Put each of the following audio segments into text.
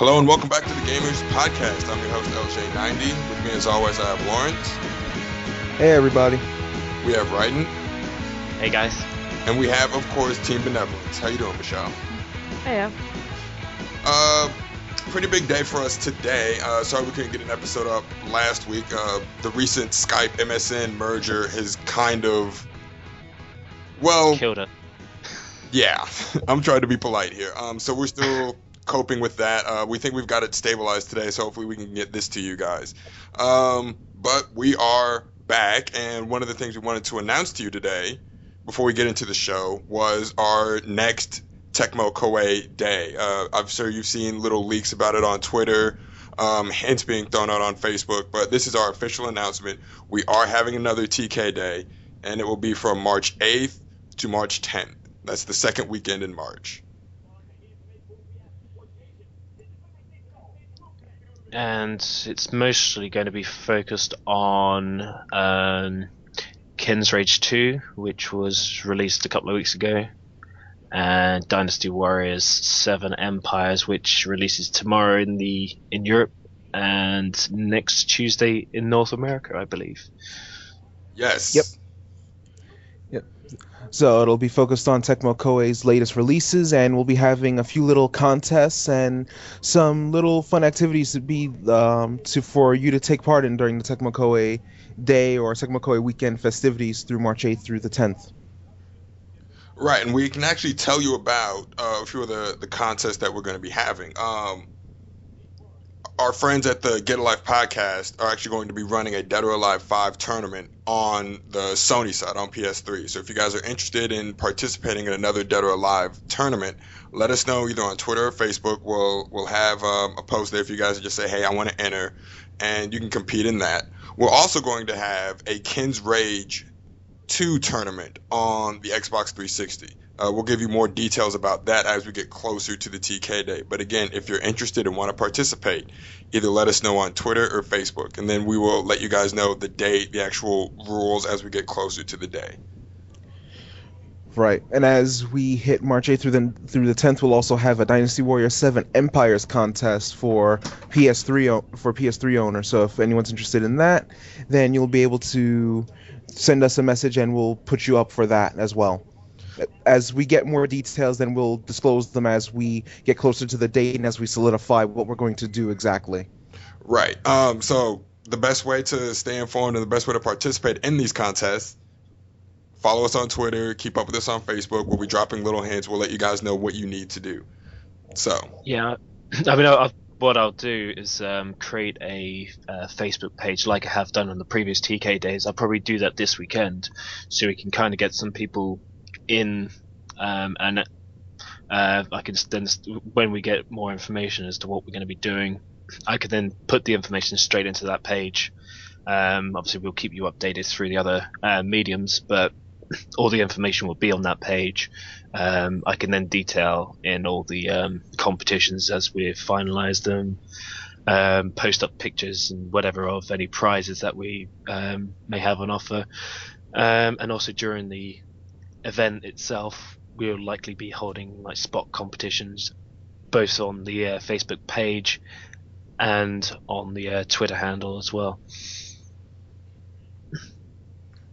Hello and welcome back to the Gamers Podcast. I'm your host LJ90. With me as always I have Lawrence. Hey everybody. We have Ryden. Hey guys. And we have, of course, Team Benevolence. How you doing, Michelle? Hey. Pretty big day for us today. Sorry we couldn't get an episode up last week. The recent Skype MSN merger has kind of, killed it. Yeah, I'm trying to be polite here. So we're still coping with that. We think we've got it stabilized today, so hopefully we can get this to you guys. But we are back, and one of the things we wanted to announce to you today, before we get into the show, was our next Tecmo Koei Day. I'm sure you've seen little leaks about it on Twitter, hints being thrown out on Facebook, but this is our official announcement. We are having another TK Day, and it will be from March 8th to March 10th. That's the second weekend in March. And it's mostly going to be focused on Ken's Rage 2, which was released a couple of weeks ago, and Dynasty Warriors 7 Empires, which releases tomorrow in Europe and next Tuesday in North America, I believe. Yes. Yep. So it'll be focused on Tecmo Koei's latest releases, and we'll be having a few little contests and some little fun activities for you to take part in during the Tecmo Koei Day or Tecmo Koei weekend festivities through March 8th through the 10th. Right, and we can actually tell you about a few of the contests that we're going to be having. Our friends at the Get Alive podcast are actually going to be running a Dead or Alive 5 tournament on the Sony side on PS3. So if you guys are interested in participating in another Dead or Alive tournament, let us know either on Twitter or Facebook. We'll have a post there if you guys just say, hey, I want to enter, and you can compete in that. We're also going to have a Ken's Rage 2 tournament on the Xbox 360. We'll give you more details about that as we get closer to the TK Day. But again, if you're interested and want to participate, either let us know on Twitter or Facebook, and then we will let you guys know the date, the actual rules as we get closer to the day. Right, and as we hit March 8th through the 10th, we'll also have a Dynasty Warrior 7 Empires contest for PS3 owners. So if anyone's interested in that, then you'll be able to send us a message, and we'll put you up for that as well. As we get more details, then we'll disclose them as we get closer to the date and as we solidify what we're going to do exactly. Right. So the best way to stay informed and the best way to participate in these contests, follow us on Twitter, keep up with us on Facebook. We'll be dropping little hints. We'll let you guys know what you need to do. So. Yeah, I mean, what I'll do is create a Facebook page like I have done on the previous TK days. I'll probably do that this weekend, so we can kind of get some people in, and I can then, when we get more information as to what we're going to be doing, I can then put the information straight into that page. Obviously we'll keep you updated through the other mediums, but all the information will be on that page. I can then detail in all the competitions as we finalize them, post up pictures and whatever of any prizes that we may have on offer, and also during the event itself we'll likely be holding like spot competitions both on the Facebook page and on the Twitter handle as well.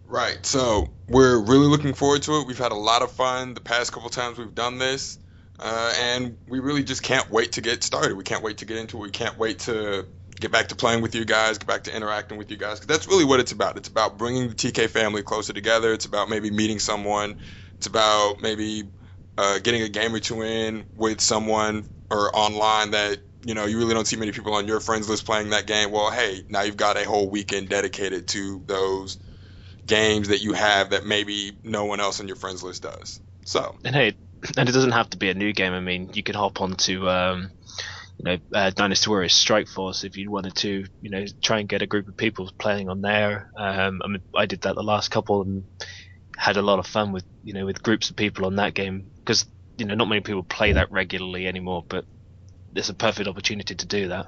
Right, so we're really looking forward to it. We've had a lot of fun the past couple times we've done this, and we really just can't wait to get started. We can't wait to get into it. We can't wait to get back to playing with you guys, get back to interacting with you guys, because that's really what it's about. It's about bringing the TK family closer together. It's about maybe meeting someone. It's about maybe getting a game or two in with someone or online that, you know, you really don't see many people on your friends list playing that game. Well, hey, now you've got a whole weekend dedicated to those games that you have that maybe no one else on your friends list does. So. And hey, and it doesn't have to be a new game. I mean, you can hop onto Dynasty Warriors Strike Force if you wanted to, try and get a group of people playing on there. I mean, I did that the last couple and had a lot of fun with groups of people on that game, because not many people play that regularly anymore, but it's a perfect opportunity to do that.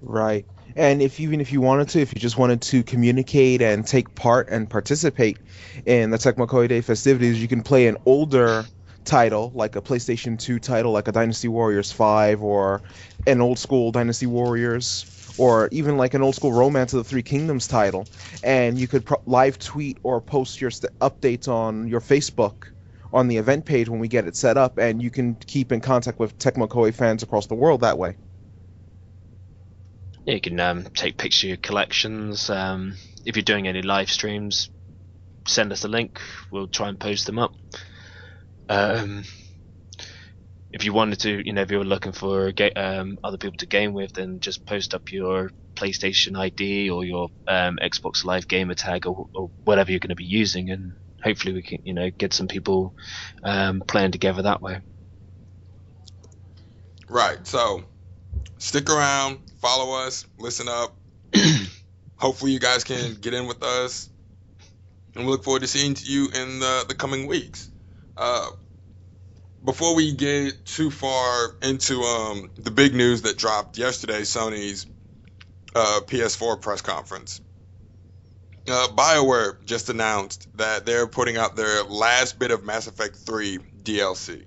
Right. And if you just wanted to communicate and take part and participate in the Tecmo Koei Day festivities, you can play an older title, like a PlayStation 2 title, like a Dynasty Warriors 5 or an old school Dynasty Warriors, or even like an old school Romance of the Three Kingdoms title, and you could live tweet or post your updates on your Facebook on the event page when we get it set up, and you can keep in contact with Tecmo Koei fans across the world that way. Yeah, you can take pictures of your collections. If you're doing any live streams, send us a link. We'll try and post them up. If you wanted to, if you were looking for other people to game with, then just post up your PlayStation ID or your Xbox Live gamer tag or whatever you're going to be using, and hopefully we can, get some people playing together that way. Right. So stick around, follow us, listen up. Hopefully you guys can get in with us, and we look forward to seeing you in the coming weeks. Before we get too far into the big news that dropped yesterday, Sony's PS4 press conference, BioWare just announced that they're putting out their last bit of Mass Effect 3 DLC.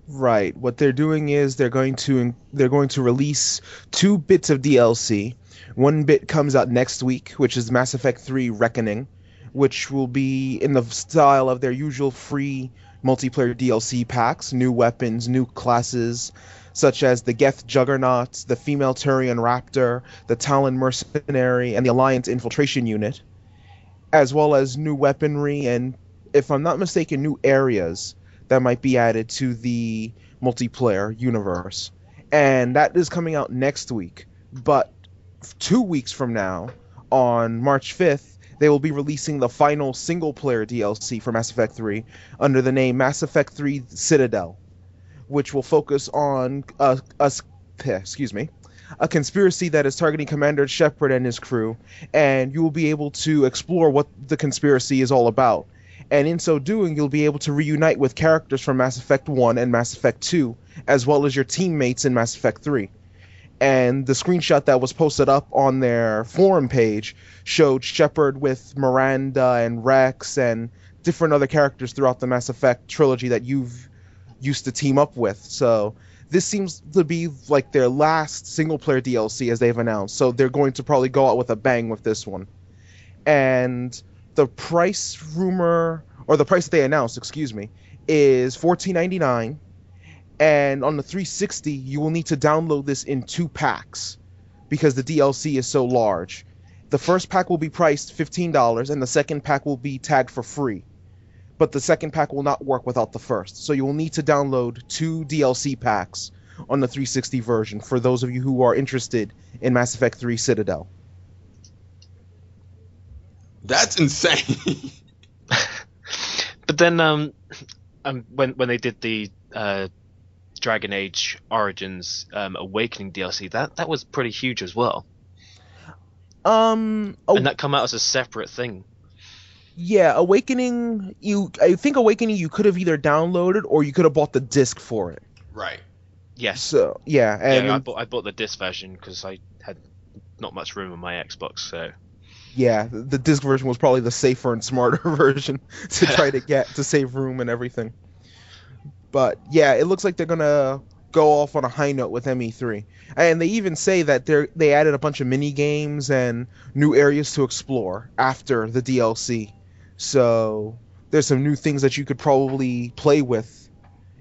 Right. What they're doing is they're going to release 2 bits of DLC. One bit comes out next week, which is Mass Effect 3 Reckoning, which will be in the style of their usual free multiplayer DLC packs, new weapons, new classes, such as the Geth Juggernauts, the female Turian Raptor, the Talon Mercenary, and the Alliance Infiltration Unit, as well as new weaponry and, if I'm not mistaken, new areas that might be added to the multiplayer universe. And that is coming out next week. But 2 weeks from now, on March 5th, they will be releasing the final single-player DLC for Mass Effect 3 under the name Mass Effect 3 Citadel, which will focus on a conspiracy that is targeting Commander Shepard and his crew, and you will be able to explore what the conspiracy is all about. And in so doing, you'll be able to reunite with characters from Mass Effect 1 and Mass Effect 2, as well as your teammates in Mass Effect 3. And the screenshot that was posted up on their forum page showed Shepard with Miranda and Rex and different other characters throughout the Mass Effect trilogy that you've used to team up with. So this seems to be like their last single-player DLC, as they've announced. So they're going to probably go out with a bang with this one. And the price that they announced, is $14.99. And on the 360, you will need to download this in 2 packs because the DLC is so large. The first pack will be priced $15, and the second pack will be tagged for free. But the second pack will not work without the first. So you will need to download 2 DLC packs on the 360 version for those of you who are interested in Mass Effect 3 Citadel. That's insane. But then when they did the Dragon Age Origins Awakening DLC, that was pretty huge as well. And that come out as a separate thing. Yeah, Awakening. I think Awakening you could have either downloaded or you could have bought the disc for it. Right. Yes. So yeah, and I bought the disc version because I had not much room on my Xbox. So yeah, the disc version was probably the safer and smarter version to try to get to save room and everything. But yeah, it looks like they're gonna go off on a high note with ME3, and they even say that they added a bunch of mini games and new areas to explore after the DLC. So there's some new things that you could probably play with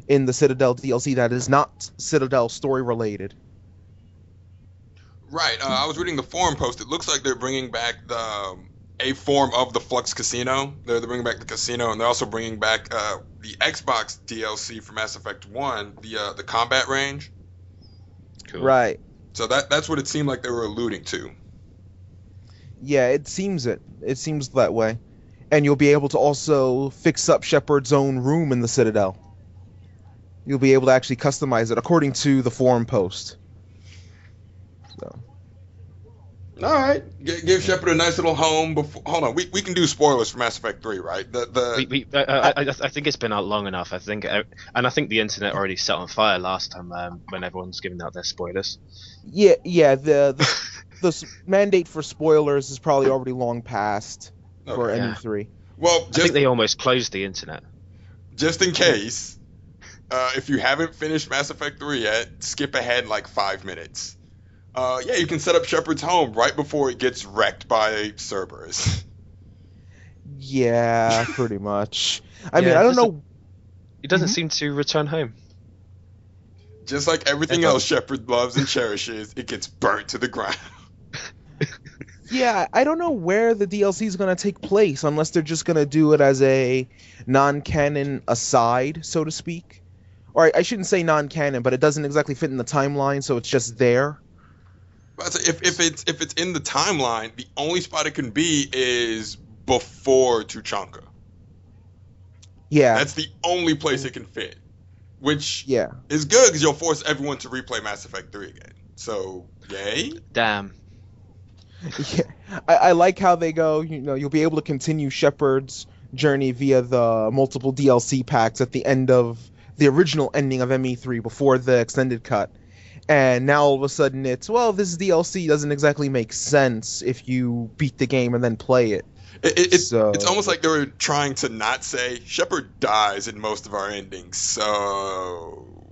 in the Citadel DLC that is not Citadel story related. Right. I was reading the forum post. It looks like they're bringing back a form of the Flux Casino. They're bringing back the casino, and they're also bringing back the Xbox DLC for Mass Effect 1, the combat range. cool. Right. So that's what it seemed like they were alluding to. Yeah, it seems that way. And you'll be able to also fix up Shepard's own room in the Citadel. You'll be able to actually customize it according to the forum post. So. All right, give Shepard a nice little home. Hold on, we can do spoilers for Mass Effect 3, right? I think it's been out long enough. I think the internet already set on fire last time when everyone's giving out their spoilers. Yeah. The mandate for spoilers is probably already long past for Okay. ME3. Well, I think they almost closed the internet. just in case, if you haven't finished Mass Effect 3 yet, skip ahead like 5 minutes. Yeah, you can set up Shepard's home right before it gets wrecked by Cerberus. Yeah, pretty much. I Yeah, mean, it I don't doesn't know. it doesn't Mhm. seem to return home. Just like everything Ever. else Shepard loves and cherishes, it gets burnt to the ground. Yeah, I don't know where the DLC is going to take place unless they're just going to do it as a non-canon aside, so to speak. Or I shouldn't say non-canon, but it doesn't exactly fit in the timeline, so it's just there. But if it's in the timeline, the only spot it can be is before Tuchanka. Yeah, That's the only place it can fit, which yeah. is good because you'll force everyone to replay Mass Effect 3 again. So, yay. Damn. Yeah, I like how they go. You'll be able to continue Shepard's journey via the multiple DLC packs at the end of the original ending of ME3 before the extended cut. And now all of a sudden it's, well, this DLC doesn't exactly make sense if you beat the game and then play it. It's almost like they were trying to not say Shepard dies in most of our endings, so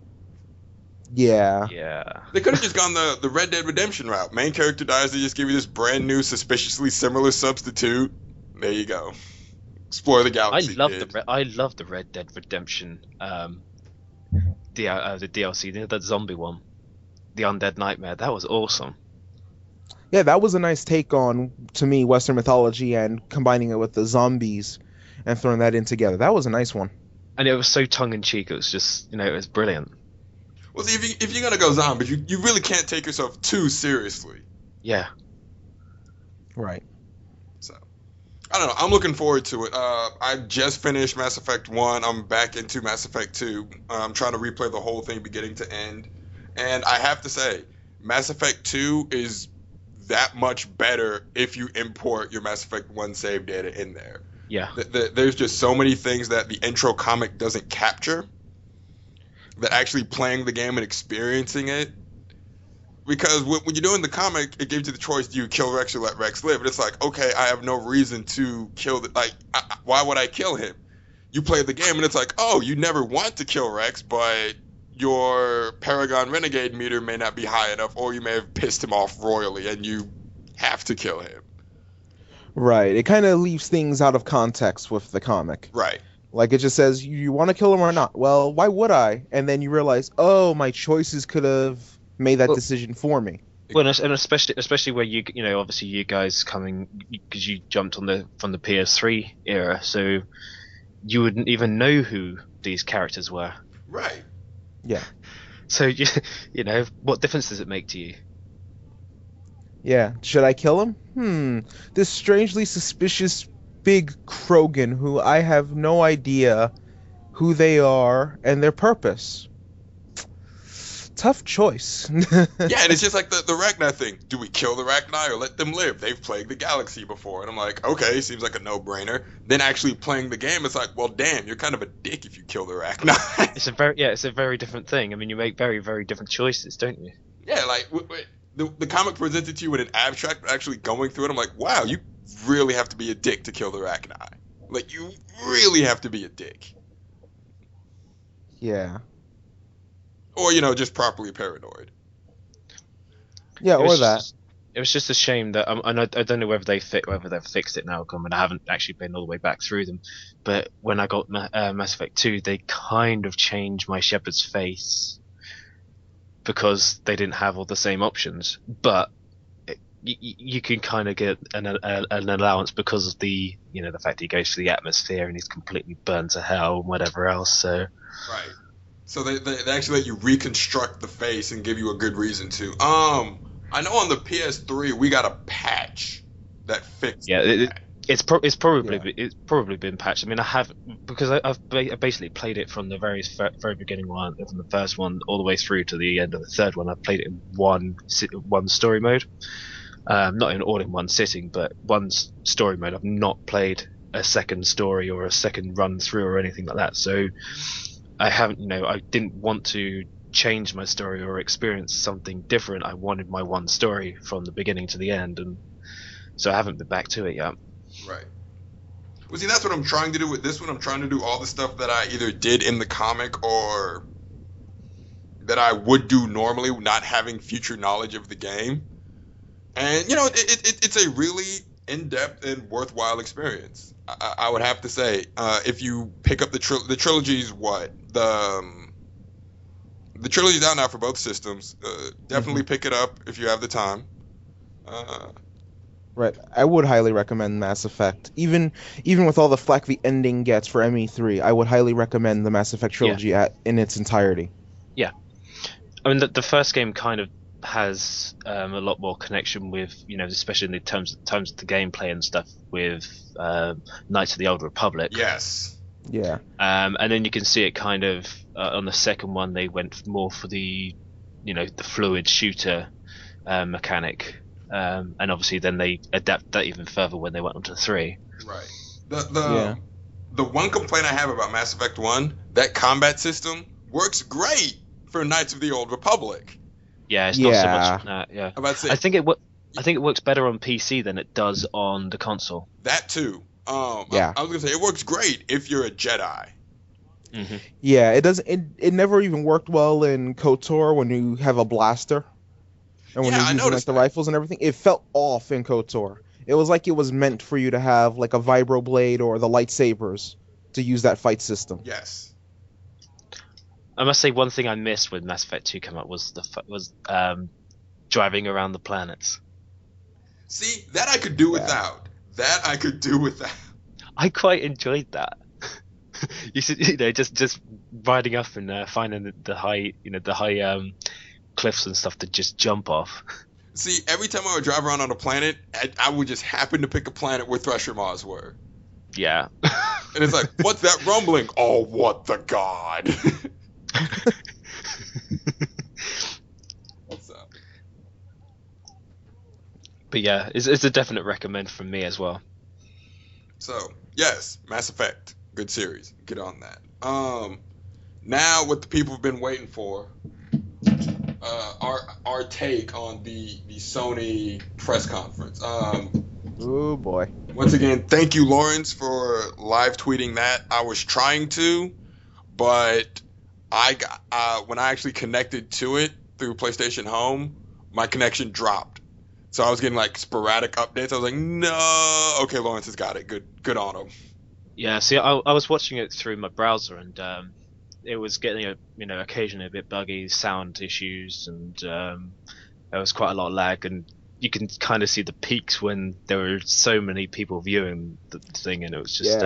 Yeah. Yeah. they could have just gone the Red Dead Redemption route. Main character dies, they just give you this brand new, suspiciously similar substitute. There you go. Explore the I galaxy. love kid. the Red Dead Redemption the DLC, that zombie one, the Undead Nightmare. That was awesome. Yeah, that was a nice take on, to me, Western mythology and combining it with the zombies and throwing that in together. That was a nice one. And it was so tongue in cheek. It was just, it was brilliant. Well, see, if you're gonna go zombies, you really can't take yourself too seriously. Yeah. Right. So, I don't know. I'm looking forward to it. I just finished Mass Effect 1. I'm back into Mass Effect 2. I'm trying to replay the whole thing beginning to end. And I have to say, Mass Effect 2 is that much better if you import your Mass Effect 1 save data in there. Yeah. There's just so many things that the intro comic doesn't capture that actually playing the game and experiencing it. Because when you're doing the comic, it gives you the choice: do you kill Rex or let Rex live? And it's like, okay, I have no reason to kill why would I kill him? You play the game and it's like, oh, you never want to kill Rex, but your Paragon Renegade meter may not be high enough, or you may have pissed him off royally and you have to kill him. Right. It kind of leaves things out of context with the comic. Right. Like, it just says, you want to kill him or not? Well, why would I? And then you realize, oh, my choices could have made that decision for me. Well, and especially where obviously you guys coming, because you jumped from the PS3 era, so you wouldn't even know who these characters were. Right. Yeah. So what difference does it make to you? Yeah. Should I kill him? This strangely suspicious big Krogan who I have no idea who they are and their purpose. Tough choice. Yeah, and it's just like the Ragnar thing. Do we kill the Ragnar or let them live? They've plagued the galaxy before. And I'm like, okay, seems like a no-brainer. Then actually playing the game, it's like, well, damn, you're kind of a dick if you kill the Ragnar. It's a very different thing. I mean, you make very, very different choices, don't you? Yeah, like the comic presented to you in an abstract, but actually going through it, I'm like, wow, you really have to be a dick to kill the Ragnar. Like, you really have to be a dick. Yeah. Or, just properly paranoid. Yeah, or that. It was just a shame that, and I don't know whether they've fixed it now. I mean, I haven't actually been all the way back through them. But when I got Mass Effect 2, they kind of changed my Shepard's face because they didn't have all the same options. But you can kind of get an allowance because of the the fact he goes through the atmosphere and he's completely burned to hell and whatever else. So right. So they actually let you reconstruct the face and give you a good reason to. I know on the PS3 we got a patch that fixed. Yeah, it's probably been patched. I mean, I have, because I've basically played it from the very beginning one, from the first one all the way through to the end of the third one. I've played it in one story mode, not in all in one sitting, but one story mode. I've not played a second story or a second run through or anything like that. So I haven't, I didn't want to change my story or experience something different. I wanted my one story from the beginning to the end, and so I haven't been back to it yet. Right. Well, see, that's what I'm trying to do with this one. I'm trying to do all the stuff that I either did in the comic or that I would do normally, not having future knowledge of the game. And it's a really in-depth and worthwhile experience. I would have to say, if you pick up the trilogy's the trilogy's out now for both systems. Definitely pick it up if you have the time. Uh, Right. I would highly recommend Mass Effect. Even with all the flack the ending gets for ME3, I would highly recommend the Mass Effect trilogy in its entirety. Yeah. I mean, the first game kind of has a lot more connection with, especially in the terms of the gameplay and stuff with Knights of the Old Republic. yes. Yeah. And then you can see it kind of on the second one they went more for the fluid shooter mechanic, and obviously then they adapted that even further when they went on to 3. Right. The one complaint I have about Mass Effect 1, that combat system works great for Knights of the Old Republic. Yeah, it's not so much. Yeah. I'm about to say, I think it works better on PC than it does on the console. that too. Yeah. I was gonna say it works great if you're a Jedi. Mm-hmm. Yeah, it doesn't. It never even worked well in KOTOR when you have a blaster, and when Yeah, you're I using like noticed the that. rifles and everything. It felt off in KOTOR. It was like it was meant for you to have like a vibroblade or the lightsabers to use that fight system. Yes. I must say one thing I missed when Mass Effect 2 came out was driving around the planets. See, that I could do Yeah. without. That I could do without. I quite enjoyed that. Just riding up and finding the high cliffs and stuff to just jump off. See, every time I would drive around on a planet, I would just happen to pick a planet where Thresher Mars were. Yeah. And it's like, what's that rumbling? Oh, what the god. What's up? But yeah, it's a definite recommend from me as well. So, yes, Mass Effect. Good series. Get on that. Now what the people have been waiting for, our take on the Sony press conference. Oh boy. Once again, thank you, Lawrence, for live tweeting that. I was trying to, but I got, when I actually connected to it through PlayStation Home, my connection dropped. So I was getting like sporadic updates. I was like, no. Okay, Lawrence has got it. Good on him. Yeah, see, I was watching it through my browser and it was getting occasionally a bit buggy, sound issues, and there was quite a lot of lag, and you can kind of see the peaks when there were so many people viewing the thing, and it was just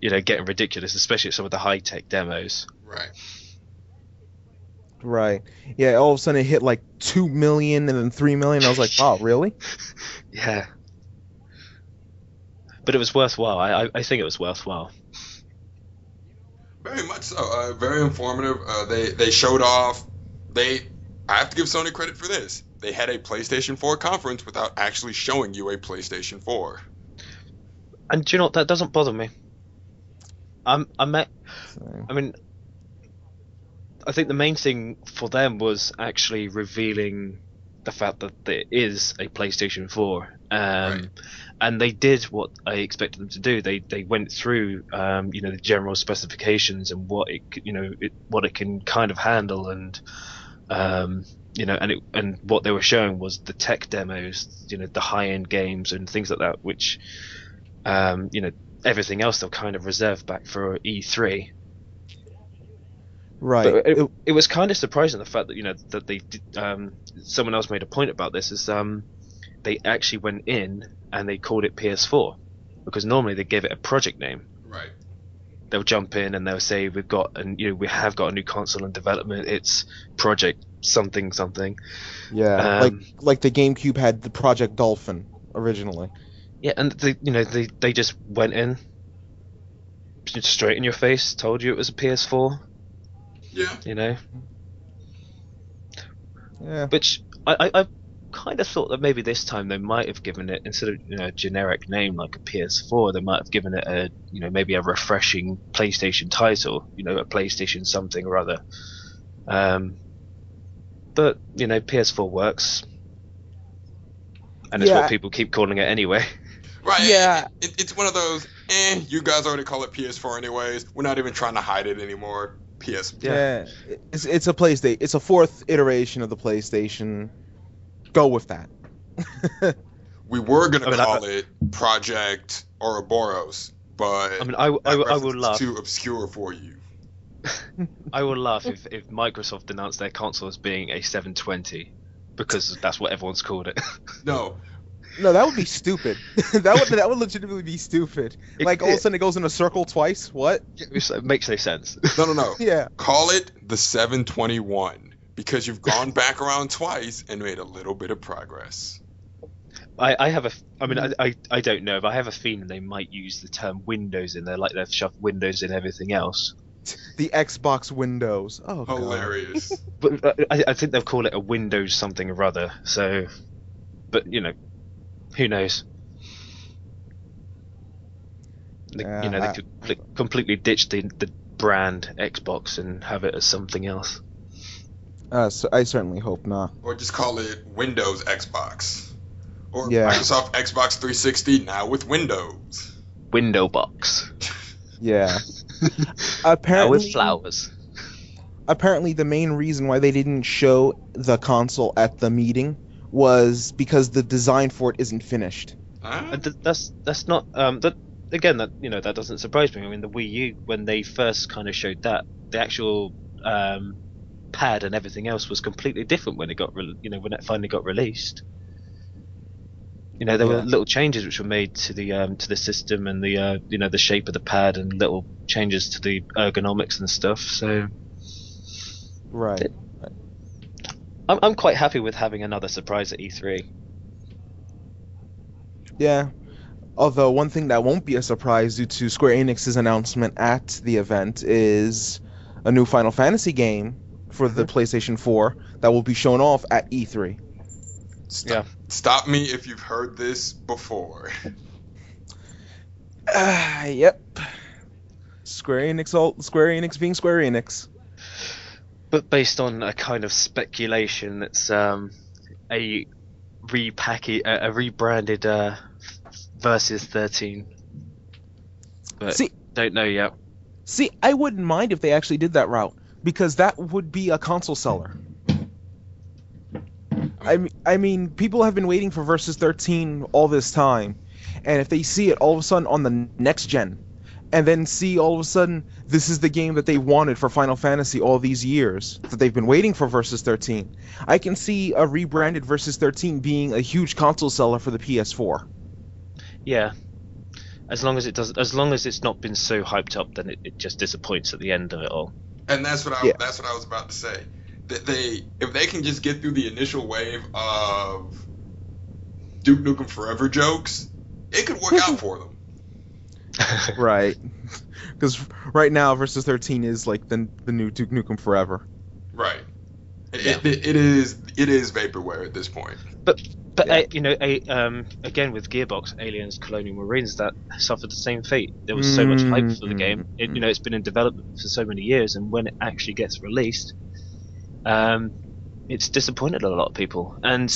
getting ridiculous, especially at some of the high tech demos. Right. Right. Yeah. All of a sudden it hit like 2 million and then 3 million. I was like, wow, really? Yeah. But it was worthwhile. I think it was worthwhile. Very much so. Very informative. They showed off. I have to give Sony credit for this. They had a PlayStation 4 conference without actually showing you a PlayStation 4. And do you know what? That doesn't bother me. I mean, I think the main thing for them was actually revealing the fact that there is a PlayStation 4. Right. And they did what I expected them to do. They went through the general specifications and what it can kind of handle, and and what they were showing was the tech demos, the high end games and things like that, which everything else they'll kind of reserve back for E3. Right. But it was kind of surprising, the fact that that they did, someone else made a point about this, is they actually went in and they called it PS4, because normally they give it a project name. Right. They'll jump in and they'll say we have got a new console in development. It's Project something something. Yeah. Like the GameCube had the Project Dolphin originally. Yeah, and they just went in straight in your face, told you it was a PS4. Yeah. Yeah. Which I kind of thought that maybe this time they might have given it, instead of a generic name like a PS4, they might have given it a maybe a refreshing PlayStation title, a PlayStation something or other. But PS4 works, and it's what people keep calling it anyway. Right. Yeah. It's one of those. You guys already call it PS4 anyways. We're not even trying to hide it anymore. PS. Yeah, it's a PlayStation. It's a fourth iteration of the PlayStation. Go with that. We were gonna call it Project Ouroboros, but I mean, I will laugh. Too obscure for you. I will laugh if Microsoft announced their console as being a 720, because that's what everyone's called it. No, that would be stupid. that would legitimately be stupid. Like all of a sudden it goes in a circle twice. What? It makes no sense. No. Yeah. Call it the 721 because you've gone back around twice and made a little bit of progress. I don't know, but I have a feeling they might use the term Windows in there, like they've shoved Windows in everything else. The Xbox Windows. Oh, hilarious. God. But I think they'll call it a Windows something or other. So, but who knows? They could completely ditch the brand Xbox and have it as something else. So I certainly hope not. Or just call it Windows Xbox. Or Yeah. Microsoft Xbox 360 now with Windows. Window box. Yeah. Apparently, with flowers. Apparently, the main reason why they didn't show the console at the meeting was because the design for it isn't finished. That's not that doesn't surprise me. I mean, the Wii U, when they first kind of showed that, the actual pad and everything else was completely different when it got when it finally got released. There were little changes which were made to the system and the shape of the pad and little changes to the ergonomics and stuff. So, right. I'm quite happy with having another surprise at E3. Yeah. Although one thing that won't be a surprise due to Square Enix's announcement at the event is a new Final Fantasy game for the PlayStation 4 that will be shown off at E3. Stop me if you've heard this before. Yep. Square Enix being Square Enix. But based on a kind of speculation, it's a rebranded Versus 13. But don't know yet. See, I wouldn't mind if they actually did that route, because that would be a console seller. I mean, people have been waiting for Versus 13 all this time, and if they see it all of a sudden on the next gen, and then see all of a sudden this is the game that they wanted for Final Fantasy all these years, that they've been waiting for Versus 13, I can see a rebranded Versus 13 being a huge console seller for the PS4. Yeah. As long as it's not been so hyped up, then it just disappoints at the end of it all. And that's what I was about to say. If they can just get through the initial wave of Duke Nukem Forever jokes, it could work out for them. Right. Because right now, Versus 13 is like the new Duke Nukem Forever. Right. It is vaporware at this point. But again with Gearbox, Aliens, Colonial Marines, that suffered the same fate. There was so much hype for the game. It's been in development for so many years, and when it actually gets released, it's disappointed a lot of people. And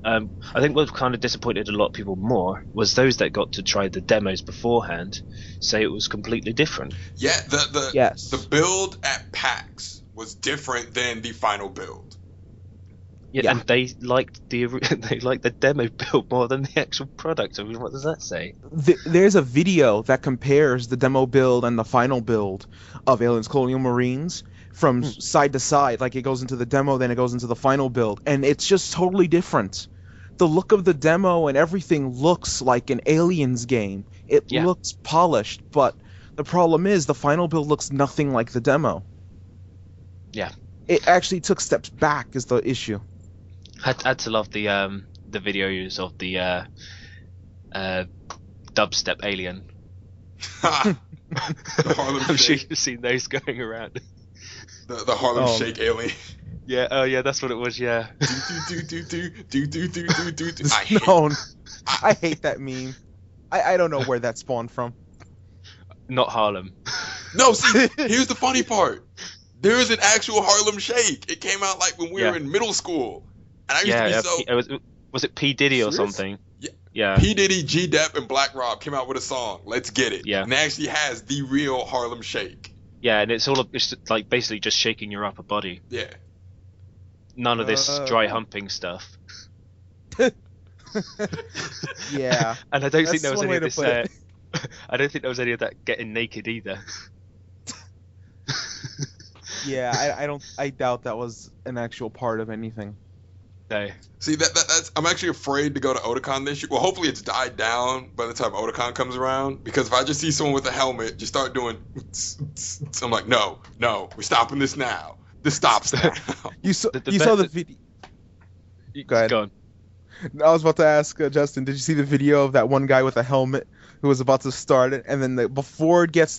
I think what kind of disappointed a lot of people more was those that got to try the demos beforehand say it was completely different. Yeah, the build at PAX was different than the final build. Yeah, and they liked the demo build more than the actual product. I mean, what does that say? There's a video that compares the demo build and the final build of Aliens Colonial Marines from side to side. Like, it goes into the demo, then it goes into the final build, and it's just totally different. The look of the demo and everything looks like an Aliens game. It looks polished, but the problem is the final build looks nothing like the demo. Yeah. It actually took steps back is the issue. Had to love the videos of the dubstep alien. I'm sure you've seen those going around. The Harlem Shake alien. Yeah, oh yeah, that's what it was. Yeah. I hate that meme. I don't know where that spawned from. Not Harlem. No, see, here's the funny part. There is an actual Harlem Shake. It came out like when we were in middle school. And I used to be was it P Diddy or something? Yeah. Yeah, P Diddy, G Dep, and Black Rob came out with a song. Let's get it. yeah, And it actually has the real Harlem Shake. yeah, and it's like basically just shaking your upper body. Yeah. None of this dry Yeah. humping stuff. Yeah, And I don't think that's there was one any way of to this. put it. I don't think there was any of that getting naked either. Yeah, I doubt that was an actual part of anything. No. See that's I'm actually afraid to go to Otakon this year. Well, hopefully it's died down by the time Otakon comes around. Because if I just see someone with a helmet just start doing, I'm like, no, we're stopping this now. This stops now. You saw The you saw the best- video. Go ahead. Go on. I was about to ask Justin, did you see the video of that one guy with a helmet who was about to start it, and then right before it gets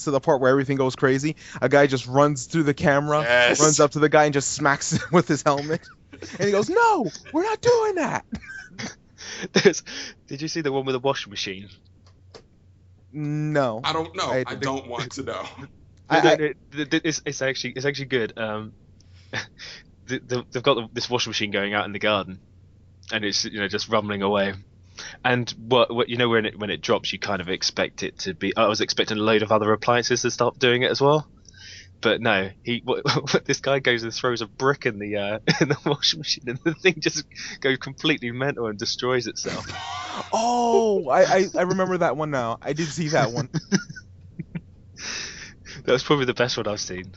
to the part where everything goes crazy, a guy just runs through the camera, Yes. runs up to the guy and just smacks him with his helmet, and he goes, "No, we're not doing that." Did you see the one with the washing machine? No, I don't know. I I don't want to know. It's actually good. They've got this washing machine going out in the garden, and it's just rumbling away. And what when it drops, you kind of expect it to be. I was expecting a load of other appliances to start doing it as well, but no. This guy goes and throws a brick in the in the washing machine, and the thing just goes completely mental and destroys itself. Oh, I remember that one now. I did see that one. That was probably the best one I've seen.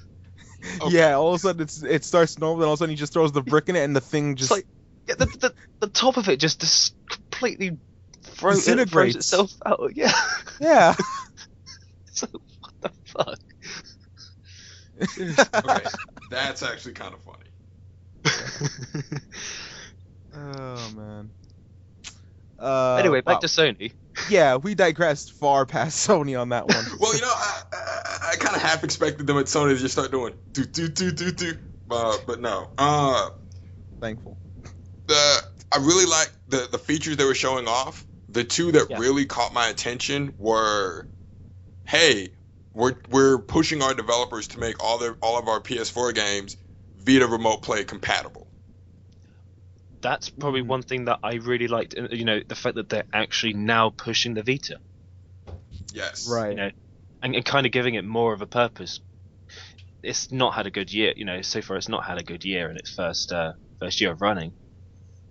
Okay. Yeah, all of a sudden it starts normal, then all of a sudden he just throws the brick in it, and the thing It's just like the top of it just completely throws Disintegrates. itself out. Yeah. yeah. So what the fuck? Okay, that's actually kind of funny. Oh man. Anyway, back wow. to Sony. Yeah, we digressed far past Sony on that one. Well, I kind of half expected them at Sony to just start doing do, but no. Thankful. I really like the features they were showing off. The two that Yeah. really caught my attention were, hey, we're pushing our developers to make all of our PS4 games Vita Remote Play compatible. That's probably one thing that I really liked. The fact that they're actually now pushing the Vita. Yes. Right. And kind of giving it more of a purpose. It's not had a good year, so far it's not had a good year in its first year of running.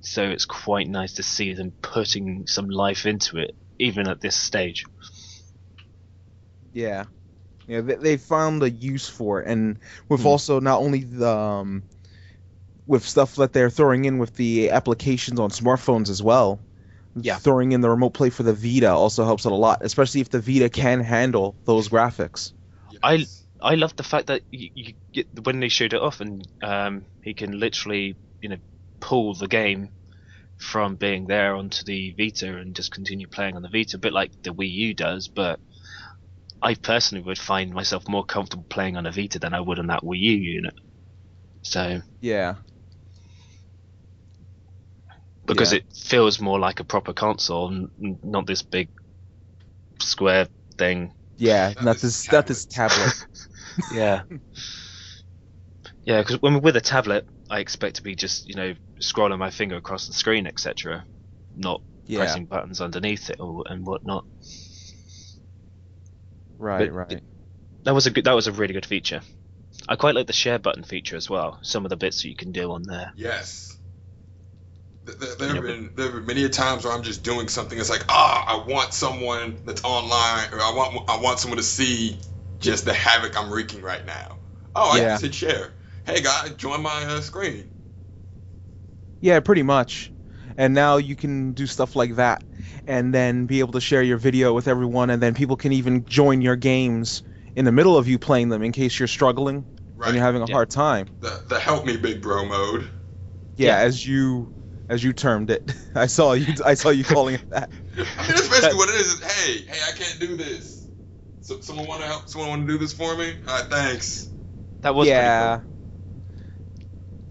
So it's quite nice to see them putting some life into it, even at this stage. Yeah. Yeah, they found a use for it, and with also not only the with stuff that they're throwing in with the applications on smartphones as well. Yeah. Throwing in the remote play for the Vita also helps it a lot, especially if the Vita can handle those graphics. Yes. I love the fact that you get when they showed it off, and he can literally pull the game from being there onto the Vita and just continue playing on the Vita, a bit like the Wii U does. But I personally would find myself more comfortable playing on a Vita than I would on that Wii U unit. So Yeah. because Yeah. it feels more like a proper console, and not this big square thing. Yeah, Not not this this tablet. Yeah. Yeah, because when with a tablet, I expect to be just scrolling my finger across the screen, etc., not Yeah. pressing buttons underneath it and whatnot. Right, But right. That was a really good feature. I quite like the share button feature as well. Some of the bits that you can do on there. Yes. There have been many times where I'm just doing something. It's like, I want someone that's online, or I want someone to see just the havoc I'm wreaking right now. Oh, I Yeah. just hit share. Hey guys, join my screen. Yeah, pretty much. And now you can do stuff like that, and then be able to share your video with everyone, and then people can even join your games in the middle of you playing them in case you're struggling Right. and you're having a Yeah. hard time. The help me big bro mode. Yeah, Yeah. as you termed it. I saw you calling it that. I mean, that's basically what it is. Hey, I can't do this. So someone want to help? Someone want to do this for me? All right, thanks. That was Yeah. pretty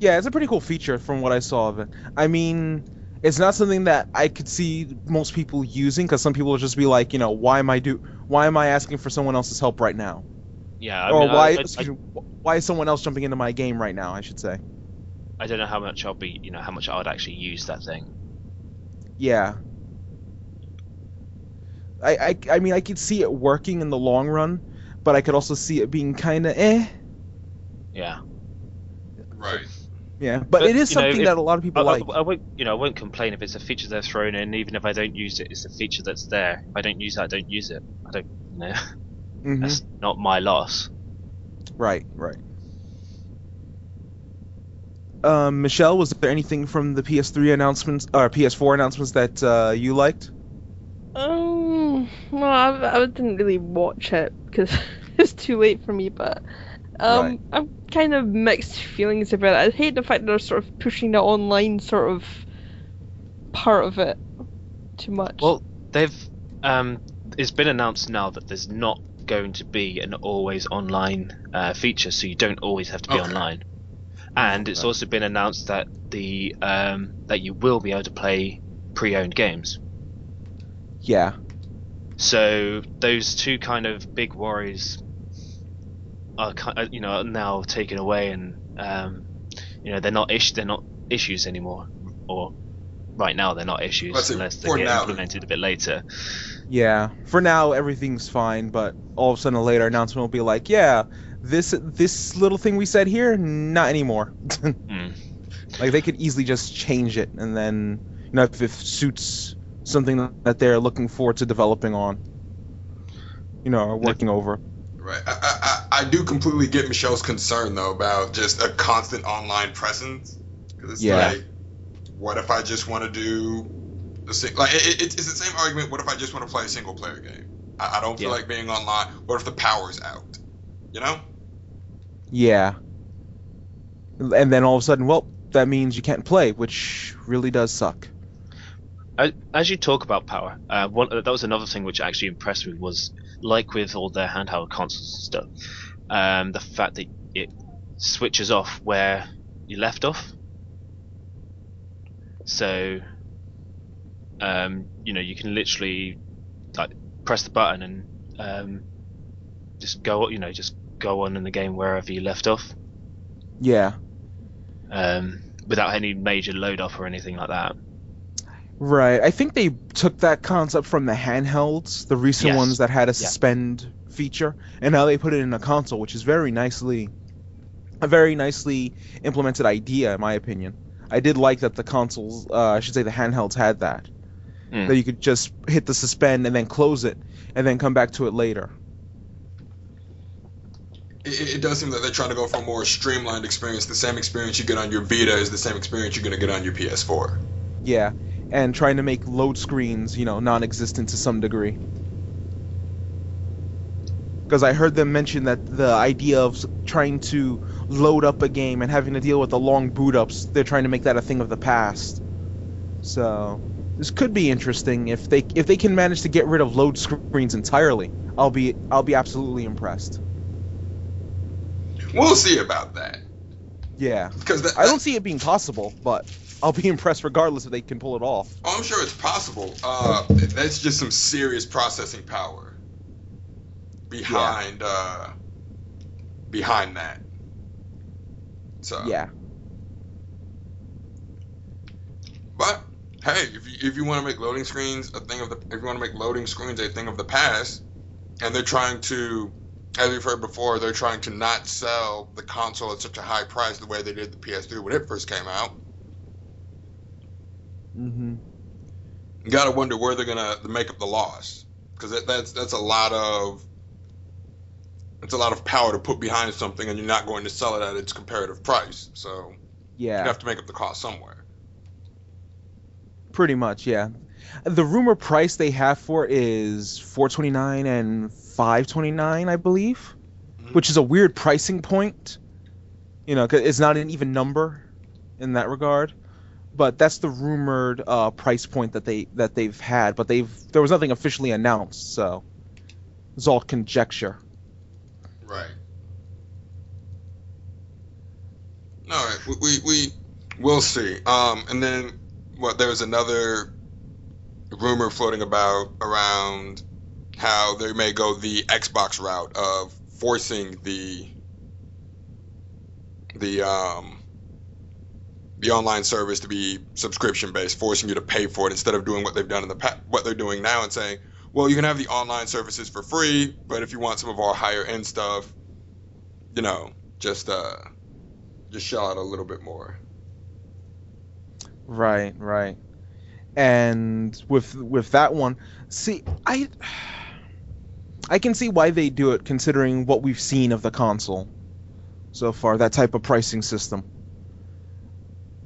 Yeah, it's a pretty cool feature from what I saw of it. I mean, it's not something that I could see most people using, because some people will just be like, why am I asking for someone else's help right now? cool. Yeah, Or why I, why is someone else jumping into my game right now, I should say. I don't know how much how much I would actually use that thing. Yeah. I mean, I could see it working in the long run, but I could also see it being kind of eh. Yeah. Right. Yeah, but But it is you know, something if that a lot of people like. I won't, I won't complain if it's a feature they're thrown in, even if I don't use it. It's a feature that's there. If I don't use it, I don't use it. I don't, Mm-hmm. that's not my loss. Right, right. Michelle, was there anything from the PS3 announcements or PS4 announcements that you liked? Well, I didn't really watch it because it's too late for me, but Right. I've kind of mixed feelings about it. I hate the fact they're sort of pushing the online sort of part of it too much. Well, they've it's been announced now that there's not going to be an always online feature, so you don't always have to be Okay. online. And it's Right. also been announced that the that you will be able to play pre-owned games. Yeah. So those two kind of big worries are now taken away, and they're not issues anymore, or right now they're not Let's issues say unless they for get now, implemented a bit later. Yeah. For now, everything's fine, but all of a sudden, a later announcement will be like, "Yeah, this little thing we said here, not anymore." Mm. Like they could easily just change it, and then if it suits something that they're looking forward to developing on, or working over. right. I do completely get Michelle's concern though about just a constant online presence, because it's Yeah. like, what if I just want to do it's the same argument. What if I just want to play a single player game? I don't feel Yeah. like being online. What if the power's out? You know? Yeah. And then all of a sudden, well, that means you can't play, which really does suck. As you talk about power, that was another thing which actually impressed me was, like with all their handheld consoles and stuff, the fact that it switches off where you left off. So, you can literally like press the button and just go on in the game wherever you left off, Yeah. without any major load up or anything like that. Right. I think they took that concept from the handhelds, the recent Yes. ones that had a Yeah. suspend feature, and now they put it in a console, which is a very nicely implemented idea, in my opinion. I did like that the consoles, I should say the handhelds had that. Mm. That you could just hit the suspend and then close it, and then come back to it later. It does seem that they're trying to go for a more streamlined experience. The same experience you get on your Vita is the same experience you're going to get on your PS4. Yeah, and trying to make load screens, non-existent to some degree. Because I heard them mention that the idea of trying to load up a game and having to deal with the long boot ups, they're trying to make that a thing of the past. So this could be interesting if they can manage to get rid of load screens entirely. I'll be absolutely impressed. We'll see about that. Yeah, Because I don't see it being possible, but I'll be impressed regardless if they can pull it off. Oh, I'm sure it's possible. That's just some serious processing power behind that. So Yeah. But hey, if you want to make loading screens a thing of the past, and they're trying to, as we've heard before, they're trying to not sell the console at such a high price the way they did the PS3 when it first came out. Mm-hmm. You gotta wonder where they're gonna make up the loss, because that's a lot of power to put behind something, and you're not going to sell it at its comparative price. So you Yeah. have to make up the cost somewhere. Pretty much, yeah. The rumor price they have for it is $429 and $529, I believe, which is a weird pricing point. 'Cause it's not an even number in that regard. But that's the rumored price point that they've had. But there was nothing officially announced, so it's all conjecture. Right. All right. We will see. And then there was another rumor floating around how they may go the Xbox route of forcing the the online service to be subscription based, forcing you to pay for it instead of doing what they've done in what they're doing now and saying, well, you can have the online services for free, but if you want some of our higher end stuff, you know, just shell out a little bit more. Right, right. And with that one, see, I can see why they do it, considering what we've seen of the console so far, that type of pricing system.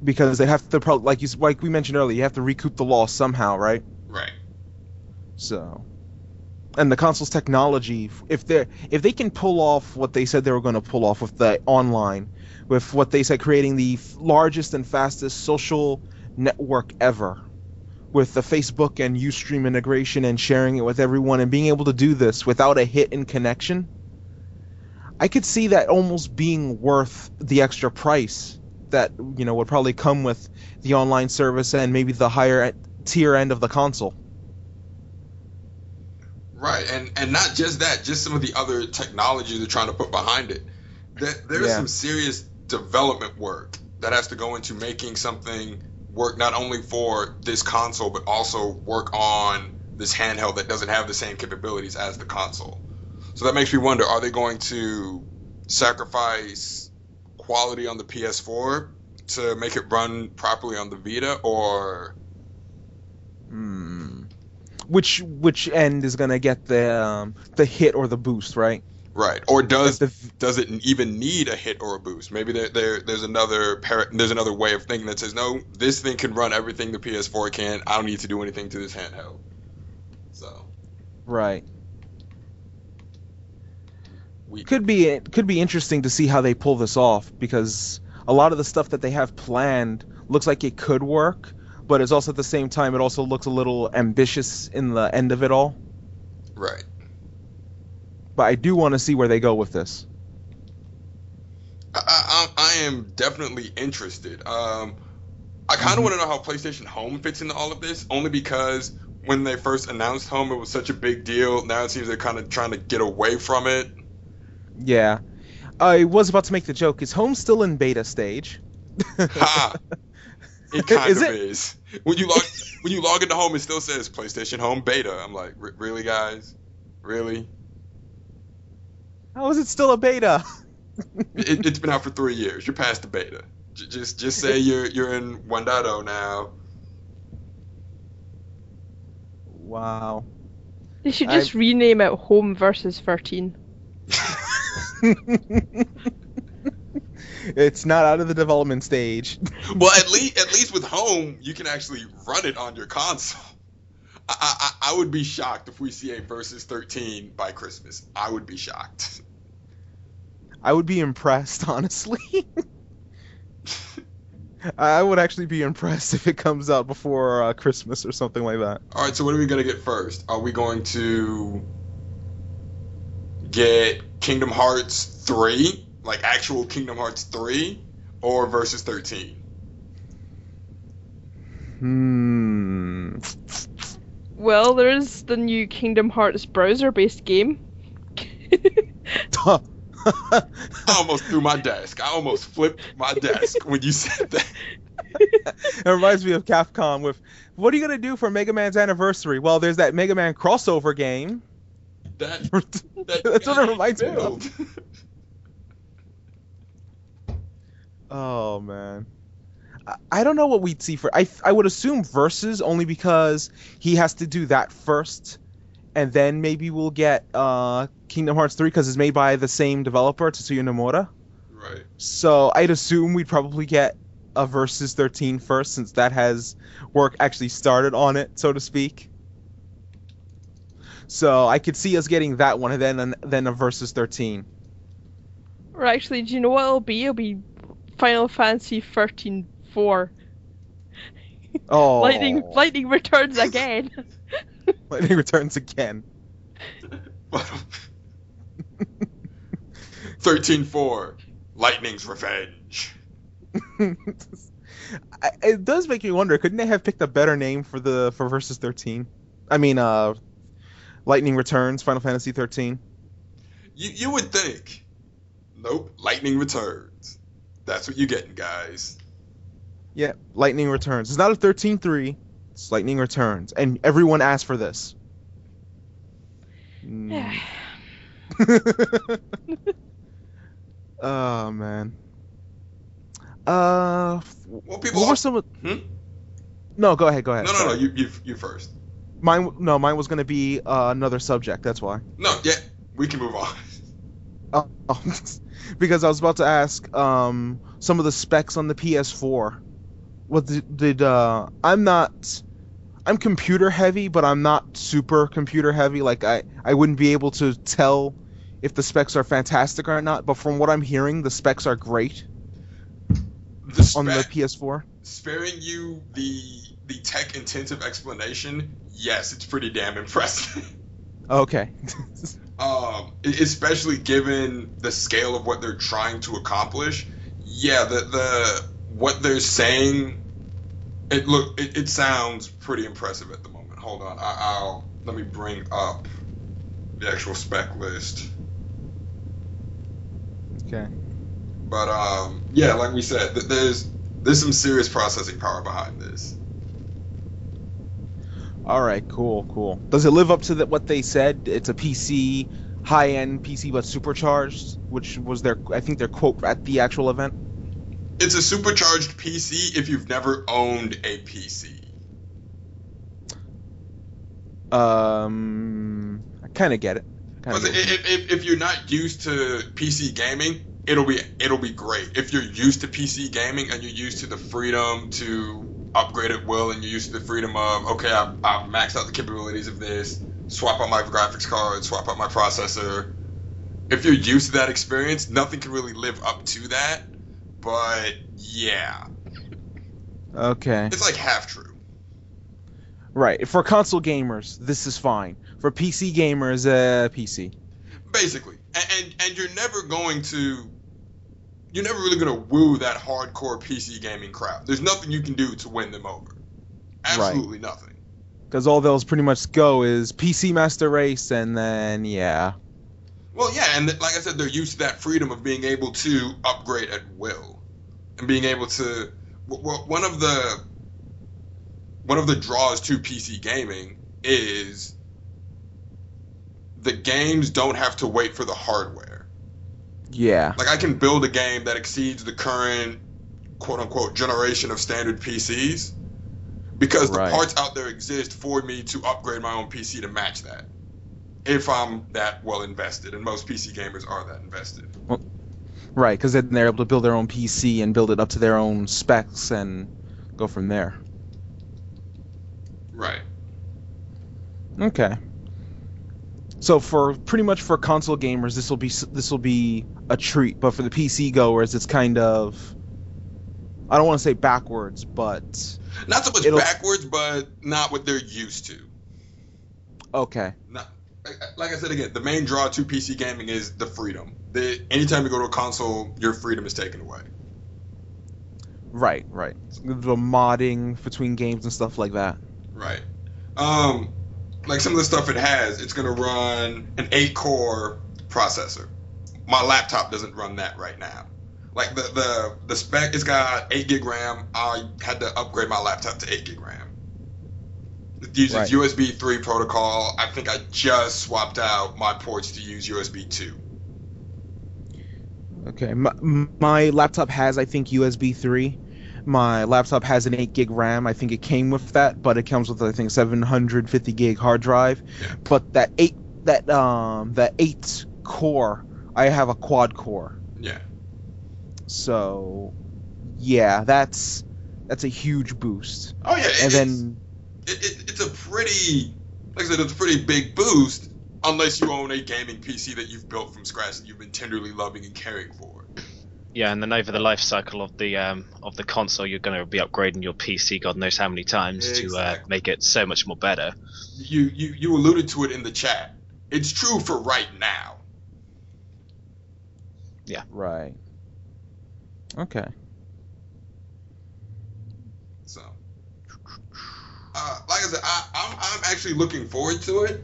Because they have to, like we mentioned earlier, you have to recoup the loss somehow, right? Right. So, and the console's technology, if they can pull off what they said they were going to pull off with the online, with what they said creating the largest and fastest social network ever, with the Facebook and Ustream integration and sharing it with everyone and being able to do this without a hit in connection, I could see that almost being worth the extra price that, you know, would probably come with the online service and maybe the higher tier end of the console. Right, and not just that, just some of the other technology they're trying to put behind it. There's some serious development work that has to go into making something work not only for this console, but also work on this handheld that doesn't have the same capabilities as the console. So that makes me wonder, are they going to sacrifice quality on the PS4 to make it run properly on the Vita, or... Which end is gonna get the hit or the boost, right? Right. Or does it even need a hit or a boost? Maybe there's another way of thinking that says, no, this thing can run everything the PS4 can. I don't need to do anything to this handheld. So. Right. Could be interesting to see how they pull this off, because a lot of the stuff that they have planned looks like it could work, but it's also at the same time it also looks a little ambitious in the end of it all. Right. But I do want to see where they go with this. I am definitely interested. I kind of want to know how PlayStation Home fits into all of this, only because when they first announced Home, it was such a big deal. Now it seems they're kind of trying to get away from it. Yeah. I was about to make the joke. Is Home still in beta stage? Ha! It kind of is. When you log into Home, it still says PlayStation Home Beta. I'm like, really, guys? Really? How is it still a beta? It's been out for 3 years. You're past the beta. Just say you're in 1.0 now. Wow. They should just rename it Home versus 13. It's not out of the development stage. Well, at least with Home, you can actually run it on your console. I would be shocked if we see a versus 13 by Christmas. I would be shocked. I would be impressed, honestly. I would actually be impressed if it comes out before Christmas or something like that. All right, so what are we going to get first? Are we going to get Kingdom Hearts 3, like actual Kingdom Hearts 3, or versus 13? Well, there's the new Kingdom Hearts browser-based game. I almost threw my desk. I almost flipped my desk when you said that. It reminds me of Capcom with, what are you going to do for Mega Man's anniversary? Well, there's that Mega Man crossover game. That's what it reminds me of. Oh, man. I don't know what we'd see for... I would assume Versus, only because he has to do that first, and then maybe we'll get Kingdom Hearts 3, because it's made by the same developer, Tetsuya Nomura. Right. So I'd assume we'd probably get a Versus 13 first, since that has work actually started on it, so to speak. So I could see us getting that one, and then a Versus 13. Or actually, do you know what it'll be? It'll be Final Fantasy 13-4. Oh. Lightning returns again. Lightning returns again. 13-4. Lightning's Revenge. It does make me wonder, couldn't they have picked a better name for Versus 13? I mean, Lightning Returns, Final Fantasy 13. You would think. Nope, Lightning Returns. That's what you're getting, guys. Yeah, Lightning Returns. It's not a 13-3. It's Lightning Returns, and everyone asked for this. Mm. Oh man. Well, people What were also. some of... Hmm? No, go ahead. Go ahead. No. Sorry. You first. Mine was gonna be another subject. That's why. No, yeah, we can move on. Oh, because I was about to ask some of the specs on the PS4. What I'm computer heavy, but I'm not super computer heavy. Like I wouldn't be able to tell if the specs are fantastic or not. But from what I'm hearing, the specs are great on the PS4. Sparing you the tech intensive explanation, yes, it's pretty damn impressive. Okay. Especially given the scale of what they're trying to accomplish. Yeah, the what they're saying, it sounds pretty impressive at the moment. Hold on, I'll let me bring up the actual spec list. Okay. But yeah, like we said, there's some serious processing power behind this. All right. Cool. Does it live up to what they said? It's a PC, high-end PC, but supercharged, which was I think their quote at the actual event. It's a supercharged PC if you've never owned a PC. I kind of get it. If you're not used to PC gaming, it'll be great. If you're used to PC gaming and you're used to the freedom to upgrade at will, and you're used to the freedom of, okay, I've maxed out the capabilities of this, swap out my graphics card, swap out my processor. If you're used to that experience, nothing can really live up to that. But yeah, Okay. it's like half true. Right. For console gamers, this is fine. For PC gamers, PC. Basically, and you're never really gonna woo that hardcore PC gaming crowd. There's nothing you can do to win them over. Absolutely nothing. Because all they'll pretty much go is PC Master Race, and then yeah. Well, yeah, and like I said, they're used to that freedom of being able to upgrade at will, and being able to. One of the draws to PC gaming is the games don't have to wait for the hardware. Yeah. Like, I can build a game that exceeds the current quote-unquote generation of standard PCs because the parts out there exist for me to upgrade my own PC to match that, if I'm that well invested, and most PC gamers are that invested. Well, right, because then they're able to build their own PC and build it up to their own specs and go from there. Right. Okay. So for pretty much for console gamers, this will be a treat, but for the PC goers, it's kind of, I don't want to say backwards, but not so much backwards, but not what they're used to. Okay. Not, like I said again, the main draw to PC gaming is the freedom. Anytime you go to a console, your freedom is taken away. Right. The modding between games and stuff like that. Right. Like some of the stuff it has, it's gonna run an 8-core processor. My laptop doesn't run that right now. Like the spec, it's got 8 gig RAM. I had to upgrade my laptop to 8 gig RAM. It uses USB 3 protocol. I think I just swapped out my ports to use USB 2. Okay, my laptop has, I think, USB 3. My laptop has an 8 gig RAM. I think it came with that, but it comes with, I think, 750 gig hard drive. Yeah. But that 8 core, I have a quad core. Yeah. So, yeah, that's a huge boost. Oh yeah, and then it's a pretty, like I said, it's a pretty big boost, unless you own a gaming PC that you've built from scratch that you've been tenderly loving and caring for. Yeah, and then over the life cycle of the console, you're going to be upgrading your PC, God knows how many times, to make it so much more better. You alluded to it in the chat. It's true for right now. Yeah. Right. Okay. So, like I said, I'm actually looking forward to it.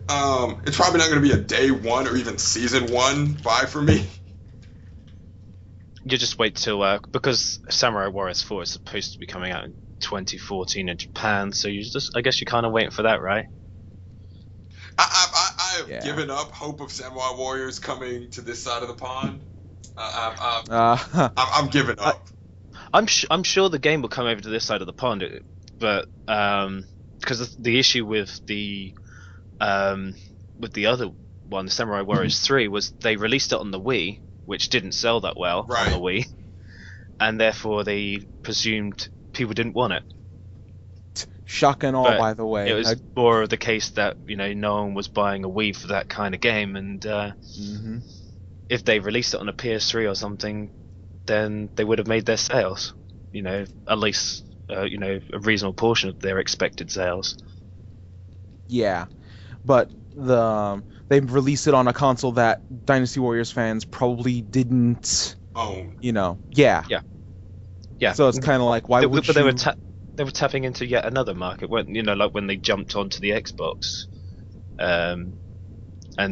It's probably not going to be a day one or even season 1 buy for me. you just wait till because Samurai Warriors 4 is supposed to be coming out in 2014 in Japan, so I guess you're kind of waiting for that, right? I have Yeah. given up hope of Samurai Warriors coming to this side of the pond. I'm giving up. I'm sure the game will come over to this side of the pond, but because the issue with the other one, Samurai Warriors 3, was they released it on the Wii, which didn't sell that well Right. on the Wii, and therefore they presumed people didn't want it. Shock and awe, But by the way. It was more of the case that no one was buying a Wii for that kind of game, and Mhm. if they released it on a PS3 or something, then they would have made their sales. At least a reasonable portion of their expected sales. Yeah, but they released it on a console that Dynasty Warriors fans probably didn't Own. Yeah. Yeah. So it's kind of like, why would but you? they were tapping into yet another market when like when they jumped onto the Xbox, and